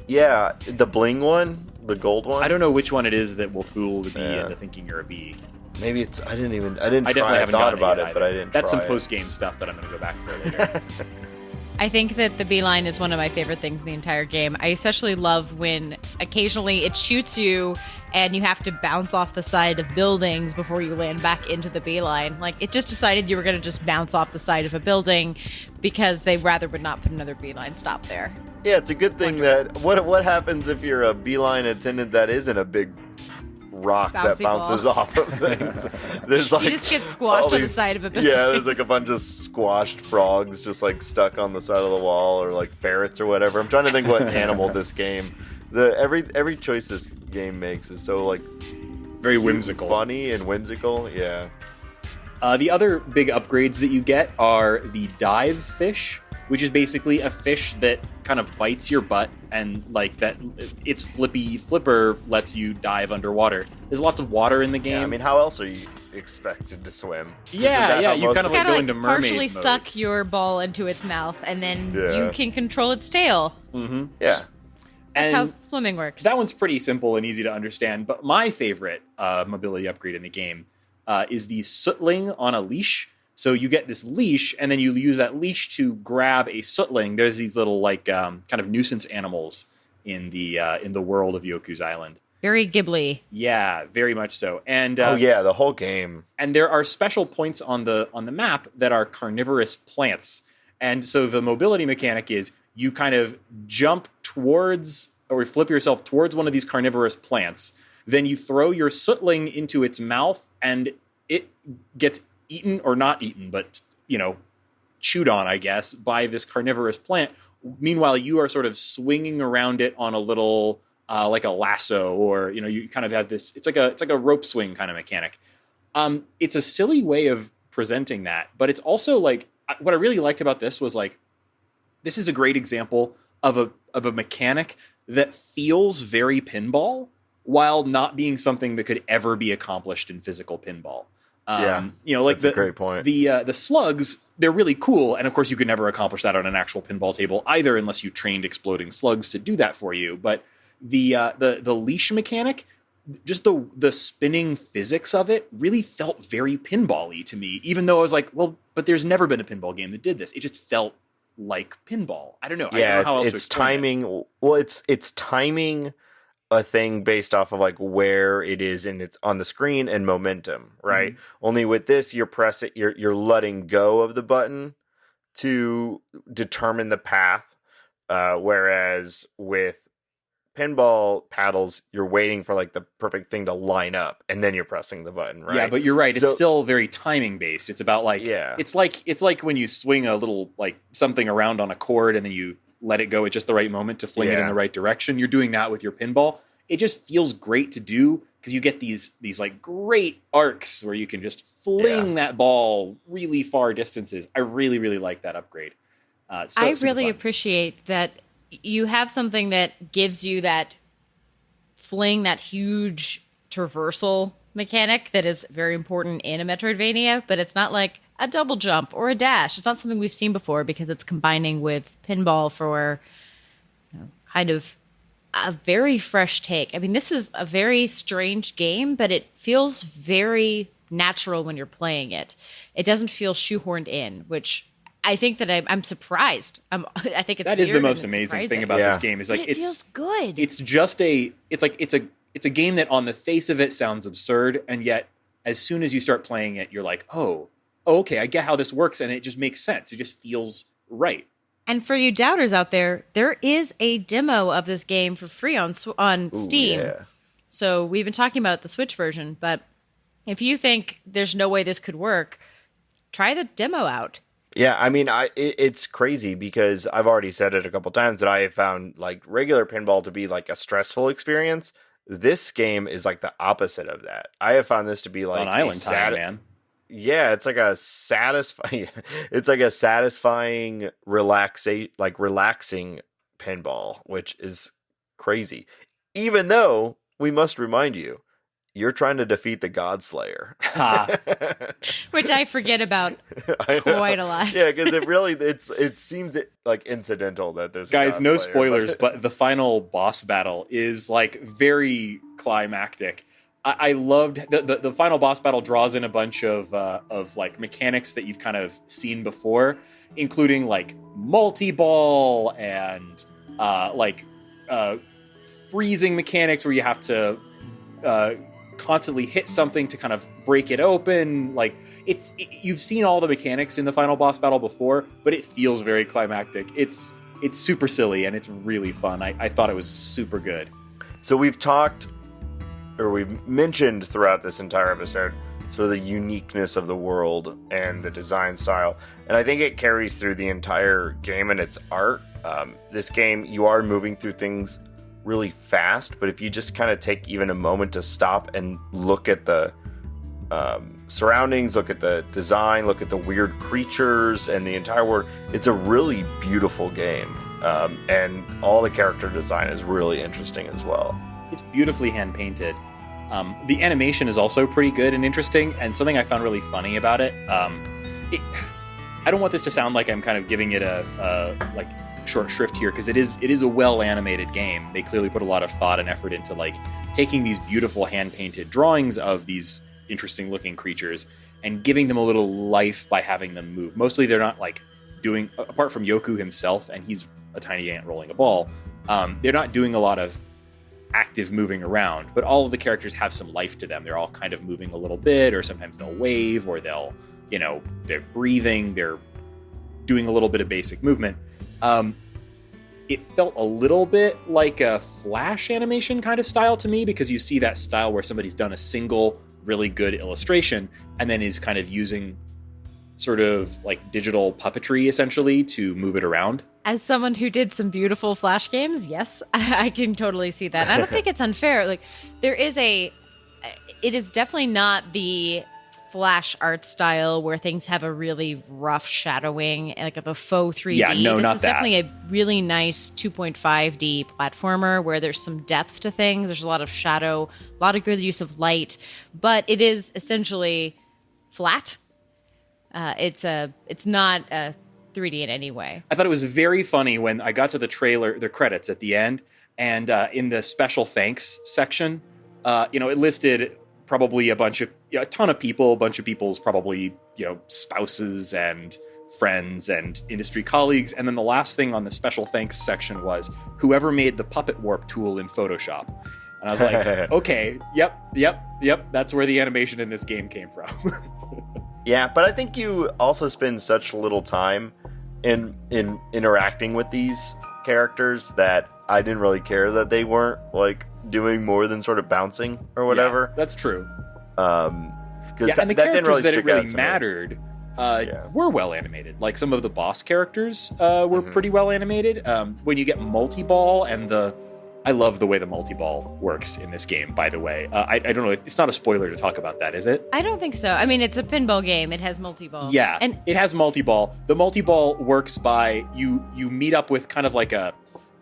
Yeah, the bling one, the gold one. I don't know which one it is that will fool the bee Yeah. into thinking you're a bee. Maybe it's. I didn't try. Definitely I haven't thought gotten about yet it, but I didn't. That's try some it. post-game stuff that I'm going to go back for later. I think that the beeline is one of my favorite things in the entire game. I especially love when occasionally it shoots you and you have to bounce off the side of buildings before you land back into the beeline. Like, it just decided you were going to just bounce off the side of a building because they rather would not put another beeline stop there. Yeah, it's a good thing that... What happens if you're a beeline attendant that isn't a big rock that Bouncy bounces ball. off of things? There's like... You just get squashed all on the side of a building. Yeah, there's like a bunch of squashed frogs just like stuck on the side of the wall, or like ferrets or whatever. I'm trying to think what animal this game... Every choice this game makes is so like... Very cute, whimsical. Funny and whimsical, yeah. The other big upgrades that you get are the dive fish, which is basically a fish that kind of bites your butt, and like that, its flipper lets you dive underwater. There's lots of water in the game. Yeah, I mean, how else are you expected to swim? Yeah, you kind of like go into mermaid partially mode. suck your ball into its mouth, and then Yeah. you can control its tail. Mm-hmm. Yeah. That's And how swimming works. that one's pretty simple and easy to understand, but my favorite mobility upgrade in the game is the sootling on a leash. So you get this leash, and then you use that leash to grab a sootling. There's these little like kind of nuisance animals in the world of Yoku's Island. Very Ghibli. Yeah, very much so. And Oh yeah, the whole game. and there are special points on the map that are carnivorous plants. And so the mobility mechanic is you kind of jump towards or flip yourself towards one of these carnivorous plants. Then you throw your sootling into its mouth, and it gets eaten, or not eaten, but, chewed on, I guess, by this carnivorous plant. Meanwhile, you are sort of swinging around it on a little, like a lasso, or, you kind of have this, it's like a rope swing kind of mechanic. It's a silly way of presenting that, but it's also like, what I really liked about this was like, this is a great example of a mechanic that feels very pinball while not being something that could ever be accomplished in physical pinball. Like that's a great point. The slugs, they're really cool, and of course you could never accomplish that on an actual pinball table either, unless you trained exploding slugs to do that for you. But the leash mechanic, just the spinning physics of it, really felt very pinball-y to me. Even though I was like, well, but there's never been a pinball game that did this. It just felt like pinball. I don't know. I don't know how else to it's explain timing. it. Well, it's timing a thing based off of like where it is and it's on the screen and momentum, right? Mm-hmm. Only with this, you're letting go of the button to determine the path, whereas with pinball paddles, you're waiting for like the perfect thing to line up, and then you're pressing the button, right? Yeah, but you're right. It's still very timing based. It's about like, it's like when you swing a little like something around on a cord and then you let it go at just the right moment to fling it in the right direction. You're doing that with your pinball. It just feels great to do because you get these like great arcs where you can just fling that ball really far distances. I really, really like that upgrade. I really appreciate that you have something that gives you that fling, that huge traversal mechanic that is very important in a Metroidvania, but it's not like a double jump or a dash. It's not something we've seen before because it's combining with pinball for kind of a very fresh take. I mean, this is a very strange game, but it feels very natural when you're playing it. It doesn't feel shoehorned in, which I think that I'm surprised. I think it's that is the most amazing thing about this game is like it feels good. It's just it's a game that on the face of it sounds absurd, and yet as soon as you start playing it, you're like, oh, okay, I get how this works, and it just makes sense. It just feels right. And for you doubters out there is a demo of this game for free on Steam. Yeah. So we've been talking about the Switch version, but if you think there's no way this could work, try the demo out. Yeah, I mean, it's crazy because I've already said it a couple times that I have found like regular pinball to be like a stressful experience. This game is like the opposite of that. I have found this to be like on island time, man. Yeah, it's like a satisfying. It's like a satisfying, relaxing pinball, which is crazy. Even though we must remind you, you're trying to defeat the Godslayer, which I forget about quite a lot. Yeah, because it seems like incidental that there's guys. No spoilers, but the final boss battle is like very climactic. I loved the final boss battle draws in a bunch of like mechanics that you've kind of seen before, including like multi-ball and freezing mechanics where you have to constantly hit something to kind of break it open. Like you've seen all the mechanics in the final boss battle before, but it feels very climactic. It's super silly and it's really fun. I thought it was super good. So we've mentioned throughout this entire episode sort of the uniqueness of the world and the design style, and I think it carries through the entire game and its art. This game, you are moving through things really fast, but if you just kind of take even a moment to stop and look at the surroundings, look at the design, look at the weird creatures and the entire world, it's a really beautiful game, and all the character design is really interesting as well. It's beautifully hand-painted. The animation is also pretty good and interesting, and something I found really funny about it, I don't want this to sound like I'm kind of giving it a like short shrift here, because it is a well-animated game. They clearly put a lot of thought and effort into like taking these beautiful hand-painted drawings of these interesting-looking creatures and giving them a little life by having them move. Mostly they're not like doing, apart from Yoku himself, and he's a tiny ant rolling a ball, they're not doing a lot of active moving around, but all of the characters have some life to them. They're all kind of moving a little bit, or sometimes they'll wave, or they'll, they're breathing, they're doing a little bit of basic movement. It felt a little bit like a Flash animation kind of style to me, because you see that style where somebody's done a single really good illustration and then is kind of using sort of like digital puppetry essentially to move it around. As someone who did some beautiful Flash games, yes, I can totally see that. I don't think it's unfair. Like it is definitely not the Flash art style where things have a really rough shadowing, like a faux 3D. Yeah, no, this is definitely a really nice 2.5D platformer where there's some depth to things. There's a lot of shadow, a lot of good use of light, but it is essentially flat. It's not 3D in any way. I thought it was very funny when I got to the trailer, the credits at the end, and in the special thanks section, it listed probably a ton of people, a bunch of people's probably, spouses and friends and industry colleagues. And then the last thing on the special thanks section was whoever made the puppet warp tool in Photoshop. And I was like, okay, yep. That's where the animation in this game came from. Yeah, but I think you also spend such little time in interacting with these characters that I didn't really care that they weren't like doing more than sort of bouncing or whatever. Yeah, that's true. And the that characters didn't really that stick it really out to mattered were well animated. Like some of the boss characters were pretty well animated. When you get multi-ball and I love the way the multi-ball works in this game, by the way. I don't know. It's not a spoiler to talk about that, is it? I don't think so. I mean, it's a pinball game. It has multi-ball. Yeah, and it has multi-ball. The multi-ball works by you meet up with kind of like a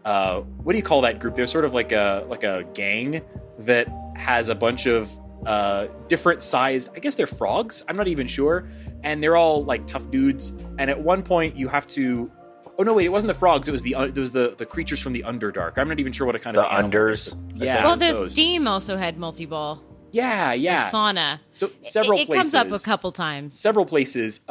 what do you call that group? There's sort of like a gang that has a bunch of different sized, I guess they're frogs. I'm not even sure. And they're all like tough dudes. And at one point you have to. Oh no! Wait, it wasn't the frogs. It was the creatures from the Underdark. I'm not even sure what kind of Unders. Yeah. Well, the Steam also had multi-ball. Yeah. The sauna. So several places. It comes up a couple times. Several places.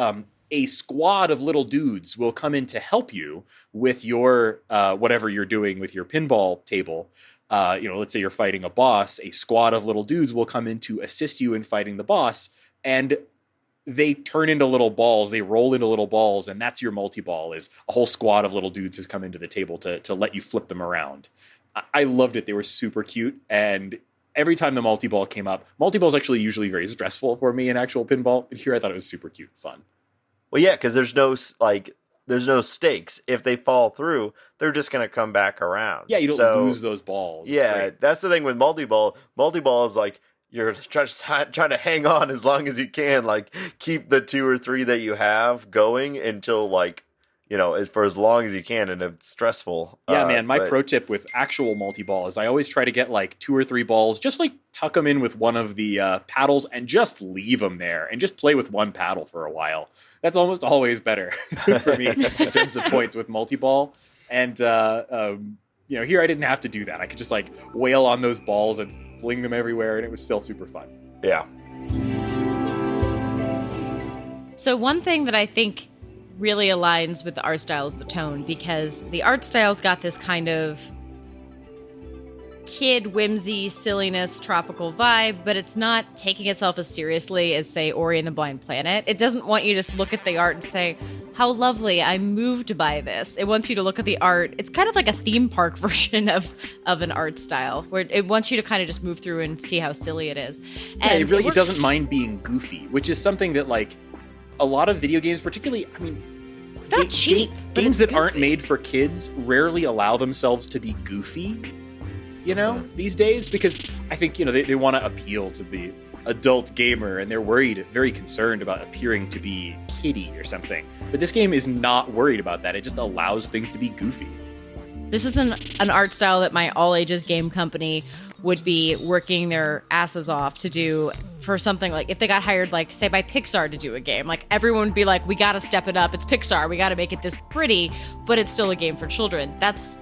A squad of little dudes will come in to help you with your whatever you're doing with your pinball table. Let's say you're fighting a boss. A squad of little dudes will come in to assist you in fighting the boss, and they turn into little balls. They roll into little balls, and that's your multi-ball. Is a whole squad of little dudes has come into the table to let you flip them around. I loved it. They were super cute, and every time the multi-ball came up, multi-ball is actually usually very stressful for me in actual pinball, but here I thought it was super cute and fun. Well, yeah, because there's no stakes. If they fall through, they're just going to come back around. Yeah, you don't lose those balls. Yeah, that's the thing with multi-ball. Multi-ball is like, you're trying to hang on as long as you can, like keep the 2 or 3 that you have going until as long as you can, and it's stressful. Yeah, man, my pro tip with actual multi-ball is I always try to get like 2 or 3 balls, just like tuck them in with one of the paddles and just leave them there and just play with one paddle for a while. That's almost always better for me in terms of points with multi-ball. And here I didn't have to do that. I could just like wail on those balls and fling them everywhere, and it was still super fun. Yeah. So one thing that I think really aligns with the art style is the tone, because the art style's got this kind of kid whimsy, silliness, tropical vibe, but it's not taking itself as seriously as, say, Ori and the Blind Planet. It doesn't want you to just look at the art and say, how lovely, I'm moved by this. It wants you to look at the art. It's kind of like a theme park version of an art style, where it wants you to kind of just move through and see how silly it is. And yeah, it doesn't mind being goofy, which is something that, like, a lot of video games, particularly, I mean, it's not cheap. Games that aren't made for kids rarely allow themselves to be goofy, these days, because I think, they want to appeal to the adult gamer, and they're very concerned about appearing to be kiddie or something. But this game is not worried about that. It just allows things to be goofy. This is an art style that my all-ages game company would be working their asses off to do for something, like if they got hired, like, say, by Pixar to do a game. Like, everyone would be like, we got to step it up. It's Pixar. We got to make it this pretty, but it's still a game for children. That's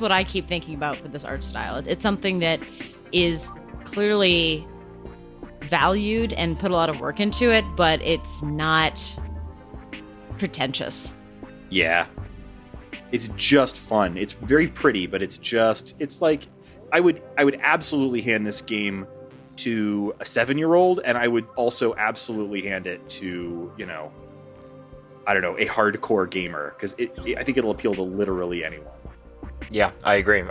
what I keep thinking about with this art style. It's something that is clearly valued and put a lot of work into it, but it's not pretentious. Yeah. It's just fun. It's very pretty, but it's like, I would absolutely hand this game to a 7-year-old, and I would also absolutely hand it to, a hardcore gamer, because I think it'll appeal to literally anyone. Yeah, I agree.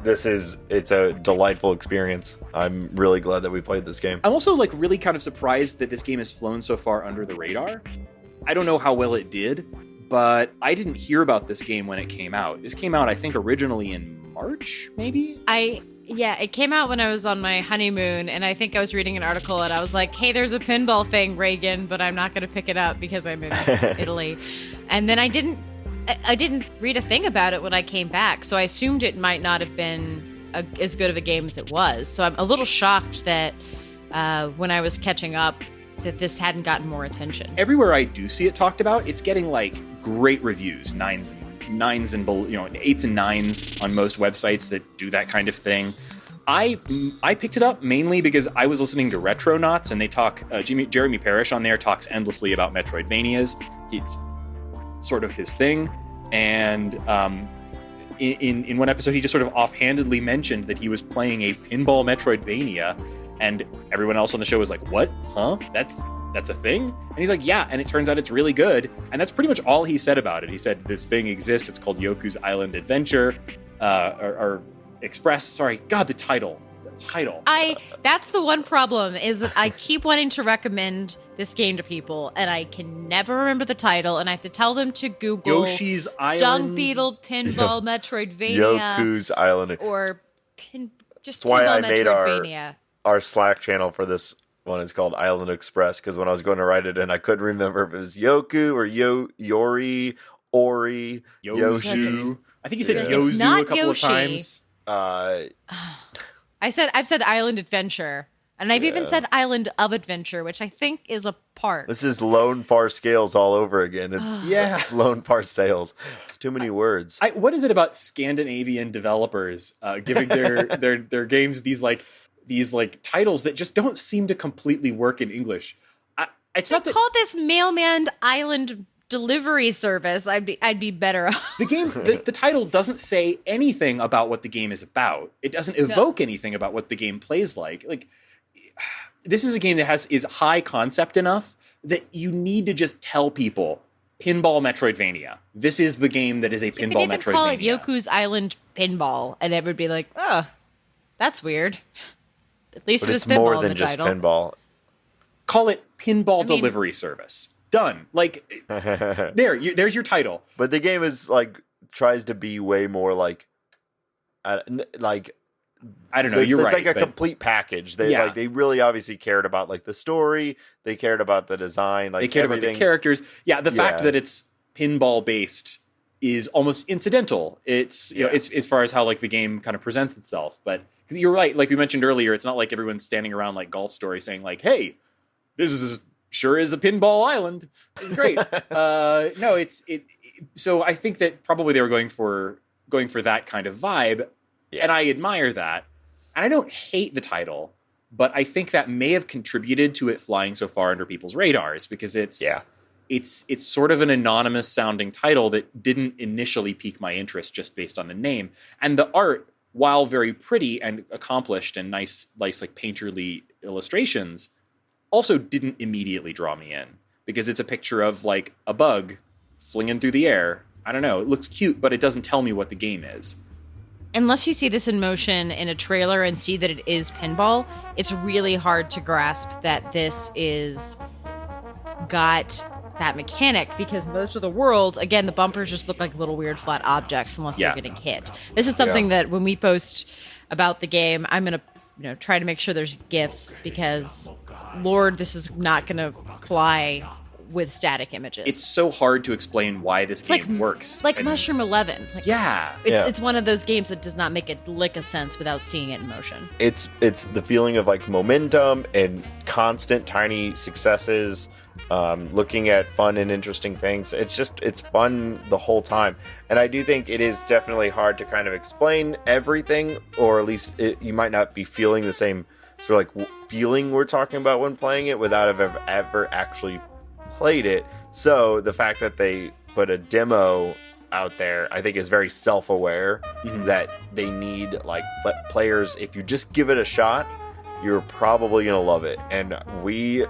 It's a delightful experience. I'm really glad that we played this game. I'm also like really kind of surprised that this game has flown so far under the radar. I don't know how well it did, but I didn't hear about this game when it came out. This came out, I think, originally in March, maybe? It came out when I was on my honeymoon, and I think I was reading an article, and I was like, hey, there's a pinball thing, Raygan, but I'm not going to pick it up because I'm in Italy. And then I didn't read a thing about it when I came back, so I assumed it might not have been as good of a game as it was. So I'm a little shocked that when I was catching up, that this hadn't gotten more attention. Everywhere I do see it talked about, it's getting like great reviews, 9s and 8s and 9s on most websites that do that kind of thing. I picked it up mainly because I was listening to Retronauts, and they talk. Jeremy Parrish on there talks endlessly about Metroidvanias. It's sort of his thing, and in one episode he just sort of offhandedly mentioned that he was playing a pinball Metroidvania, and everyone else on the show was like, what? Huh? That's a thing? And he's like, yeah, and it turns out it's really good, and that's pretty much all he said about it. He said this thing exists, it's called Yoku's Island Adventure, or Express. Sorry, God, the title. That's the one problem is that I keep wanting to recommend this game to people, and I can never remember the title, and I have to tell them to Google Yoshi's Island, Dung Beetle Pinball Metroidvania, Yoku's Island, or That's Pinball why I made Metroidvania. our Slack channel for this one is called Island Express, because when I was going to write it in, I couldn't remember if it was Yoku or Yori, Ori, Yoshi. I think you said It's Yozu not a couple Yoshi. of times. I've said Island Adventure, and I've even said Island of Adventure, which I think is a park. This is Lone Far Scales all over again. It's Yeah. Lone Far Sales. It's too many words. What is it about Scandinavian developers giving their games these titles that just don't seem to completely work in English? It's not that Call this Mailman Island delivery service. I'd be better off. the game. The title doesn't say anything about what the game is about. It doesn't evoke anything about what the game plays like. Like, this is a game that is high concept enough that you need to just tell people pinball-metroidvania. This is the game that is a pinball-metroidvania. You could even call it Yoku's Island Pinball, and it would be like, oh, that's weird. At least But it is it's pinball more in than the just title. pinball. Call it pinball delivery service. Done. Like, there's your title. But the game is tries to be way more I don't know. You're it's right. like a but complete package. They Yeah. they really obviously cared about the story. They cared about the design. they cared about the characters. Yeah, the fact that it's pinball based is almost incidental. It's it's as far as how the game kind of presents itself. But because you're right, like we mentioned earlier, it's not like everyone's standing around like Golf Story saying "Hey, this is sure is a pinball island. It's great." No, it. So I think that probably they were going for that kind of vibe, and I admire that. And I don't hate the title, but I think that may have contributed to it flying so far under people's radars because it's sort of an anonymous sounding title that didn't initially pique my interest just based on the name. And the art, while very pretty and accomplished and nice painterly illustrations, also didn't immediately draw me in because it's a picture of a bug flinging through the air. I don't know. It looks cute, but it doesn't tell me what the game is. Unless you see this in motion in a trailer and see that it is pinball, it's really hard to grasp that this is got that mechanic because most of the world, again, the bumpers just look like little weird flat objects unless they're getting hit. This is something that when we post about the game, I'm going to try to make sure there's GIFs because, Lord, this is not going to fly with static images. It's so hard to explain why this game works. Like Mushroom 11. It's one of those games that does not make a lick of sense without seeing it in motion. It's the feeling of momentum and constant tiny successes, looking at fun and interesting things. It's fun the whole time. And I do think it is definitely hard to kind of explain everything, or at least you might not be feeling the same sort of feeling we're talking about when playing it without ever actually played it. So the fact that they put a demo out there, I think, is very self-aware that they need players. If you just give it a shot, you're probably gonna love it. And we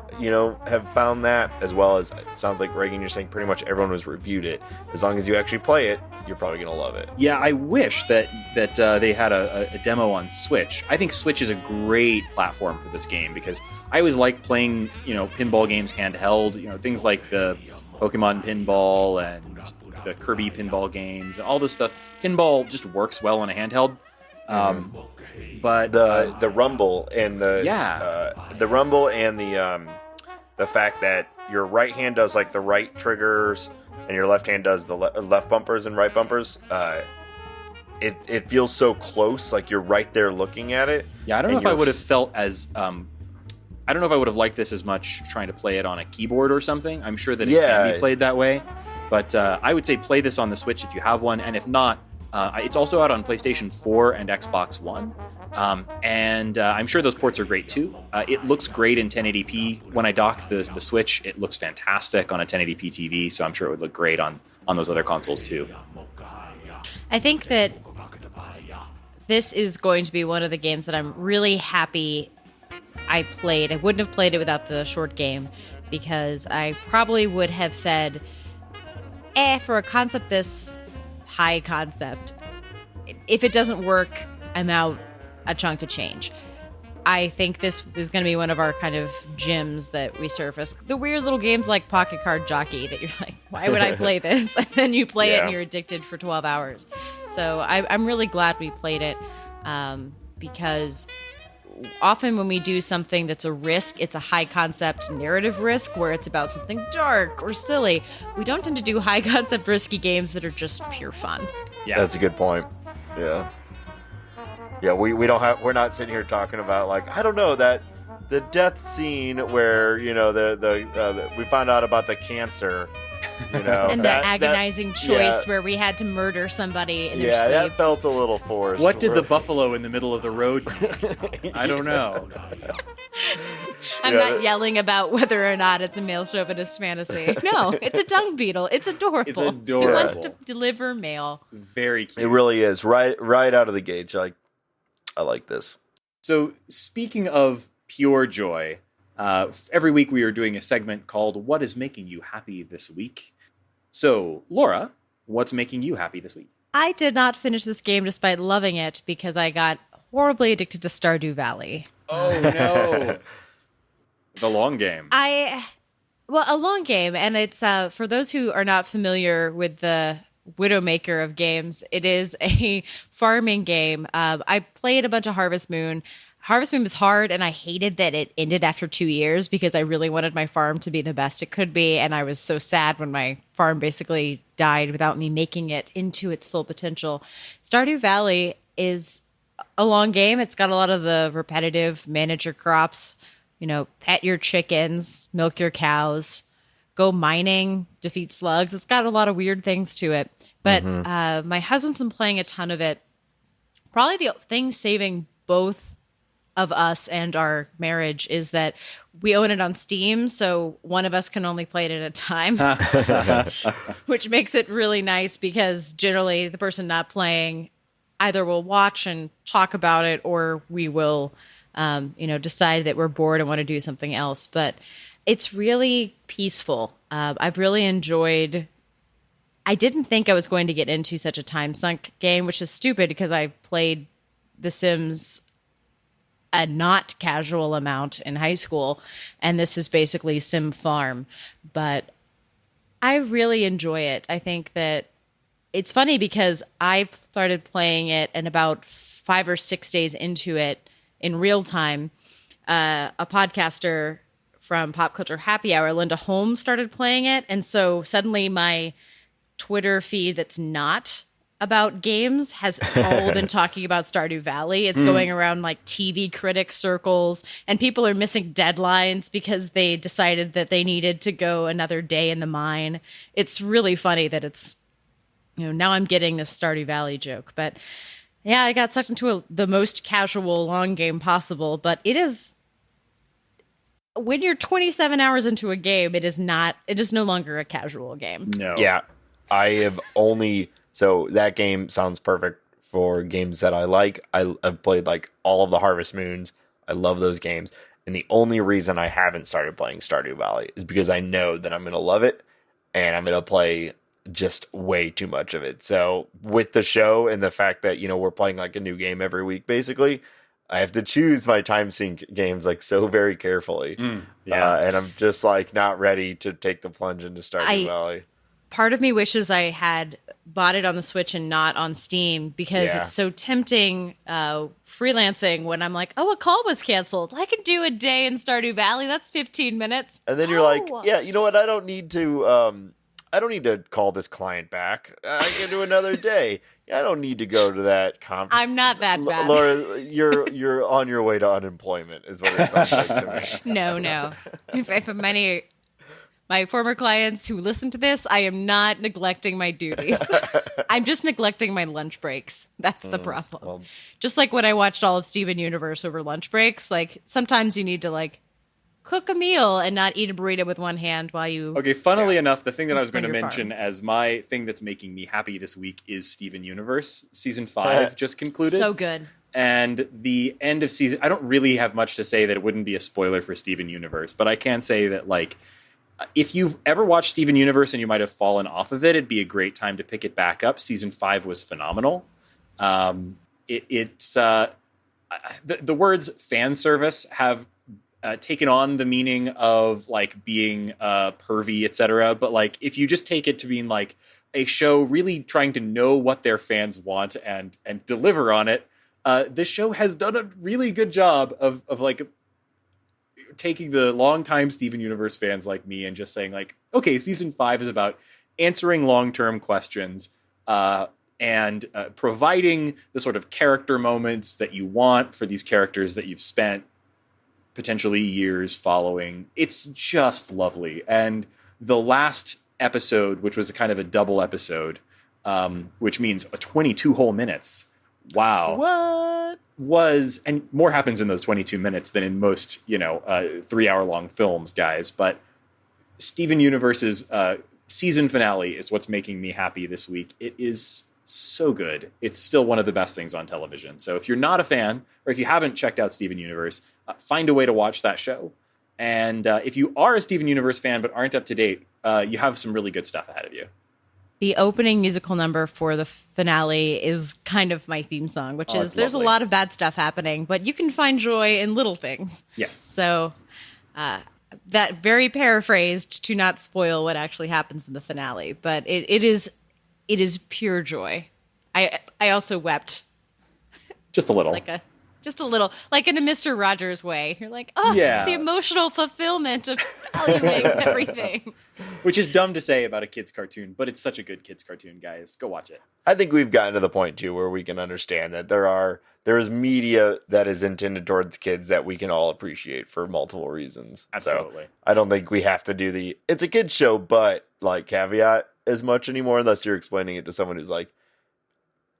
have found that, as well as it sounds like Raygan, you're saying pretty much everyone who's reviewed it, as long as you actually play it, you're probably gonna love it. Yeah, I wish that they had a demo on Switch. I think Switch is a great platform for this game because I always like playing pinball games handheld. Things like the Pokemon Pinball and the Kirby Pinball games and all this stuff. Pinball just works well on a handheld. But the rumble and the rumble and the fact that your right hand does the right triggers and your left hand does the left bumpers and right bumpers, it feels so close, you're right there looking at it. Yeah, I don't know if I would have felt as I don't know if I would have liked this as much trying to play it on a keyboard or something. I'm sure that it can be played that way, but I would say play this on the Switch if you have one, and if not, it's also out on PlayStation 4 and Xbox One. And I'm sure those ports are great too. It looks great in 1080p. When I docked the Switch, it looks fantastic on a 1080p TV, so I'm sure it would look great on those other consoles too. I think that this is going to be one of the games that I'm really happy I played. I wouldn't have played it without the short game because I probably would have said, for a concept this high concept, if it doesn't work, I'm out a chunk of change. I think this is going to be one of our kind of gems that we surface. The weird little games like Pocket Card Jockey that you're like, why would I play this? And then you play it and you're addicted for 12 hours. So I'm really glad we played it because often when we do something that's a risk, it's a high concept narrative risk where it's about something dark or silly. We don't tend to do high concept risky games that are just pure fun. Yeah, that's a good point. Yeah. Yeah, we're not sitting here talking about like, I don't know, that the death scene where, you know, the we found out about the cancer, you know, and the agonizing choice where we had to murder somebody in their sleep. Yeah, that felt a little forced. What did the buffalo in the middle of the road mean? I don't know. I'm not yelling about whether or not it's a male chauvinist fantasy. No, it's a dung beetle. It's adorable. It's adorable. It wants to deliver mail. Very cute. It really is. Right out of the gates, you're like, I like this. So speaking of pure joy, every week we are doing a segment called What is Making You Happy This Week? So, Laura, what's making you happy this week? I did not finish this game despite loving it because I got horribly addicted to Stardew Valley. Oh, no. The long game. A long game. And it's, for those who are not familiar with the Widowmaker of games, it is a farming game. I played a bunch of Harvest Moon. Harvest Moon was hard, and I hated that it ended after 2 years because I really wanted my farm to be the best it could be, and I was so sad when my farm basically died without me making it into its full potential. Stardew Valley is a long game. It's got a lot of the repetitive manage your crops, you know, pet your chickens, milk your cows, go mining, defeat slugs. It's got a lot of weird things to it. But my husband's been playing a ton of it. Probably the thing saving both of us and our marriage is that we own it on Steam, so one of us can only play it at a time, which makes it really nice because generally the person not playing either will watch and talk about it or we will decide that we're bored and want to do something else. But it's really peaceful. I've really enjoyed. I didn't think I was going to get into such a time sunk game, which is stupid because I played The Sims a not casual amount in high school, and this is basically Sim Farm. But I really enjoy it. I think that it's funny because I started playing it and about 5 or 6 days into it in real time, a podcaster from Pop Culture Happy Hour, Linda Holmes, started playing it. And so suddenly my Twitter feed that's not about games has all been talking about Stardew Valley. It's going around like TV critic circles, and people are missing deadlines because they decided that they needed to go another day in the mine. It's really funny that it's, now I'm getting this Stardew Valley joke. But yeah, I got sucked into the most casual long game possible, but it is, when you're 27 hours into a game, it is no longer a casual game. No. Yeah. So that game sounds perfect for games that I like. I've played like all of the Harvest Moons. I love those games. And the only reason I haven't started playing Stardew Valley is because I know that I'm going to love it and I'm going to play just way too much of it. So with the show and the fact that, we're playing like a new game every week, basically, I have to choose my time sync games like so very carefully. And I'm just like not ready to take the plunge into Stardew Valley. Part of me wishes I had bought it on the Switch and not on Steam because it's so tempting freelancing when I'm like, oh, a call was canceled. I can do a day in Stardew Valley. That's 15 minutes. And then you're like, yeah, you know what? I don't need to call this client back. I can do another day. I don't need to go to that conference. I'm not that bad. Laura, you're on your way to unemployment is what it sounds like to me. No. If many my former clients who listen to this, I am not neglecting my duties. I'm just neglecting my lunch breaks. That's the problem. Well, just like when I watched all of Steven Universe over lunch breaks, like sometimes you need to like cook a meal and not eat a burrito with one hand while you... Okay, funnily enough, the thing that I was going to mention as my thing that's making me happy this week is Steven Universe. Season 5 just concluded. So good. And the end of season... I don't really have much to say that it wouldn't be a spoiler for Steven Universe, but I can say that, like, if you've ever watched Steven Universe and you might have fallen off of it, it'd be a great time to pick it back up. Season 5 was phenomenal. It's the words fan service have taken on the meaning of like being pervy, etc. But like if you just take it to mean like a show really trying to know what their fans want and deliver on it, this show has done a really good job of like taking the longtime Steven Universe fans like me and just saying like, okay, season 5 is about answering long-term questions and providing the sort of character moments that you want for these characters that you've spent potentially years following. It's just lovely. And the last episode, which was a kind of a double episode, which means a 22 whole minutes. Wow. What? Was, and more happens in those 22 minutes than in most, 3-hour-long films, guys. But Steven Universe's season finale is what's making me happy this week. It is so good. It's still one of the best things on television. So if you're not a fan, or if you haven't checked out Steven Universe, find a way to watch that show. And if you are a Steven Universe fan but aren't up to date, you have some really good stuff ahead of you. The opening musical number for the finale is kind of my theme song, which is there's lovely. a lot of bad stuff happening, but you can find joy in little things. Yes. So that very paraphrased to not spoil what actually happens in the finale, but it is pure joy. I also wept. Just a little. Just a little, like in a Mr. Rogers way. You're like, oh, Yeah. The emotional fulfillment of valuing everything. Which is dumb to say about a kid's cartoon, but it's such a good kid's cartoon, guys. Go watch it. I think we've gotten to the point too where we can understand that there is media that is intended towards kids that we can all appreciate for multiple reasons. Absolutely. So I don't think we have to do it's a kid's show, but like caveat as much anymore unless you're explaining it to someone who's like,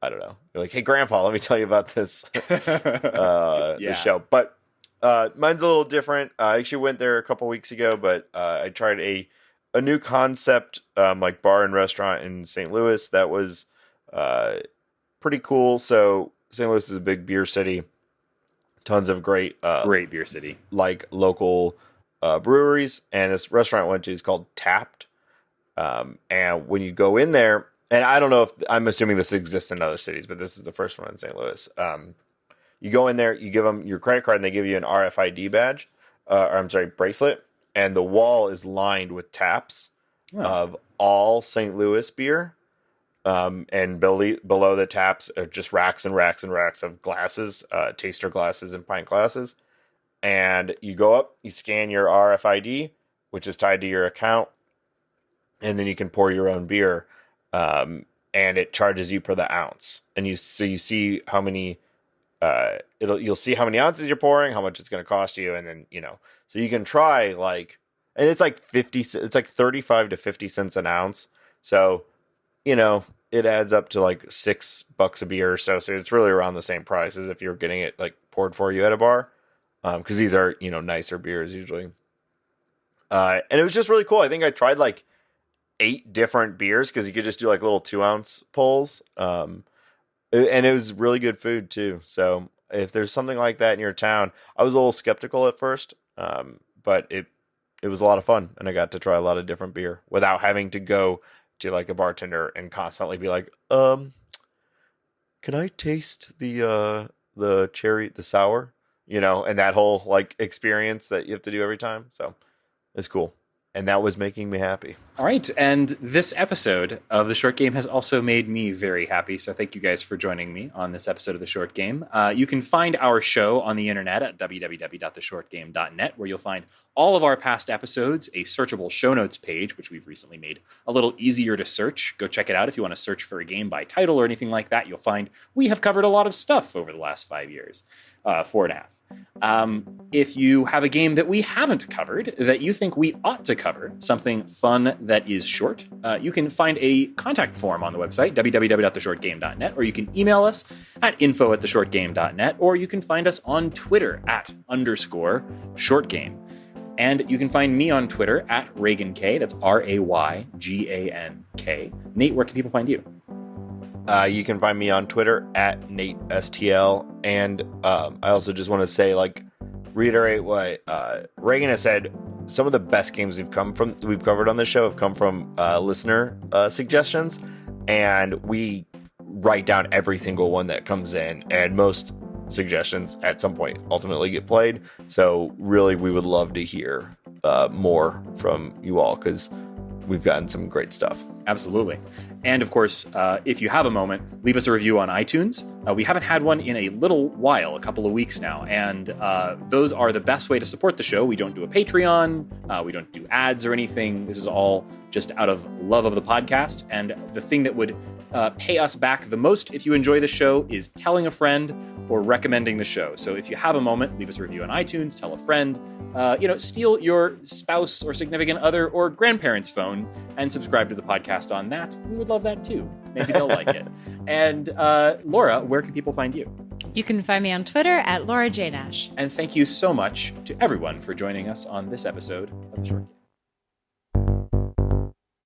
I don't know. You're like, hey, Grandpa, let me tell you about this this show. But mine's a little different. I actually went there a couple weeks ago, but I tried a new concept, like bar and restaurant in St. Louis that was pretty cool. So St. Louis is a big beer city. Tons of great beer city. Like local breweries. And this restaurant I went to is called Tapped. And when you go in there, and I don't know if I'm assuming this exists in other cities, but this is the first one in St. Louis. You go in there, you give them your credit card, and they give you an RFID badge, bracelet, and the wall is lined with taps of all St. Louis beer. And below the taps are just racks and racks and racks of glasses, taster glasses and pint glasses. And you go up, you scan your RFID, which is tied to your account, and then you can pour your own beer. And it charges you per the ounce, and you see how many you'll see how many ounces you're pouring, how much it's going to cost you, and then so you can try and it's like 35 to 50 cents an ounce, so it adds up to like $6 a beer or so it's really around the same price as if you're getting it like poured for you at a bar, because these are nicer beers usually, and it was just really cool. I think I tried like 8 different beers because you could just do like little 2-ounce pulls. And it was really good food too. So if there's something like that in your town, I was a little skeptical at first. But it was a lot of fun, and I got to try a lot of different beer without having to go to like a bartender and constantly be like, can I taste the cherry, the sour, and that whole like experience that you have to do every time. So it's cool. And that was making me happy. All right. And this episode of The Short Game has also made me very happy. So thank you guys for joining me on this episode of The Short Game. You can find our show on the internet at www.theshortgame.net, where you'll find all of our past episodes, a searchable show notes page, which we've recently made a little easier to search. Go check it out if you want to search for a game by title or anything like that. You'll find we have covered a lot of stuff over the last 5 years. 4.5. If you have a game that we haven't covered that you think we ought to cover, something fun that is short, you can find a contact form on the website, www.theshortgame.net, or you can email us at info@theshortgame.net, or you can find us on Twitter at _shortgame. And you can find me on Twitter at Raygan K. That's RayGanK. Nate, where can people find you? You can find me on Twitter at NateSTL. And I also just want to reiterate what Raygan has said. Some of the best games we've covered on this show have come from listener suggestions. And we write down every single one that comes in, and most suggestions at some point ultimately get played. So really, we would love to hear more from you all, because we've gotten some great stuff. Absolutely. And of course, if you have a moment, leave us a review on iTunes. We haven't had one in a little while, a couple of weeks now, and those are the best way to support the show. We don't do a Patreon, we don't do ads or anything. This is all just out of love of the podcast. And the thing that would pay us back the most if you enjoy the show is telling a friend or recommending the show. So if you have a moment, leave us a review on iTunes, tell a friend, steal your spouse or significant other or grandparents' phone and subscribe to the podcast on that. We would love that too. Maybe they'll like it. And Laura, where can people find you? You can find me on Twitter at Laura J. Nash. And thank you so much to everyone for joining us on this episode of The Short Game.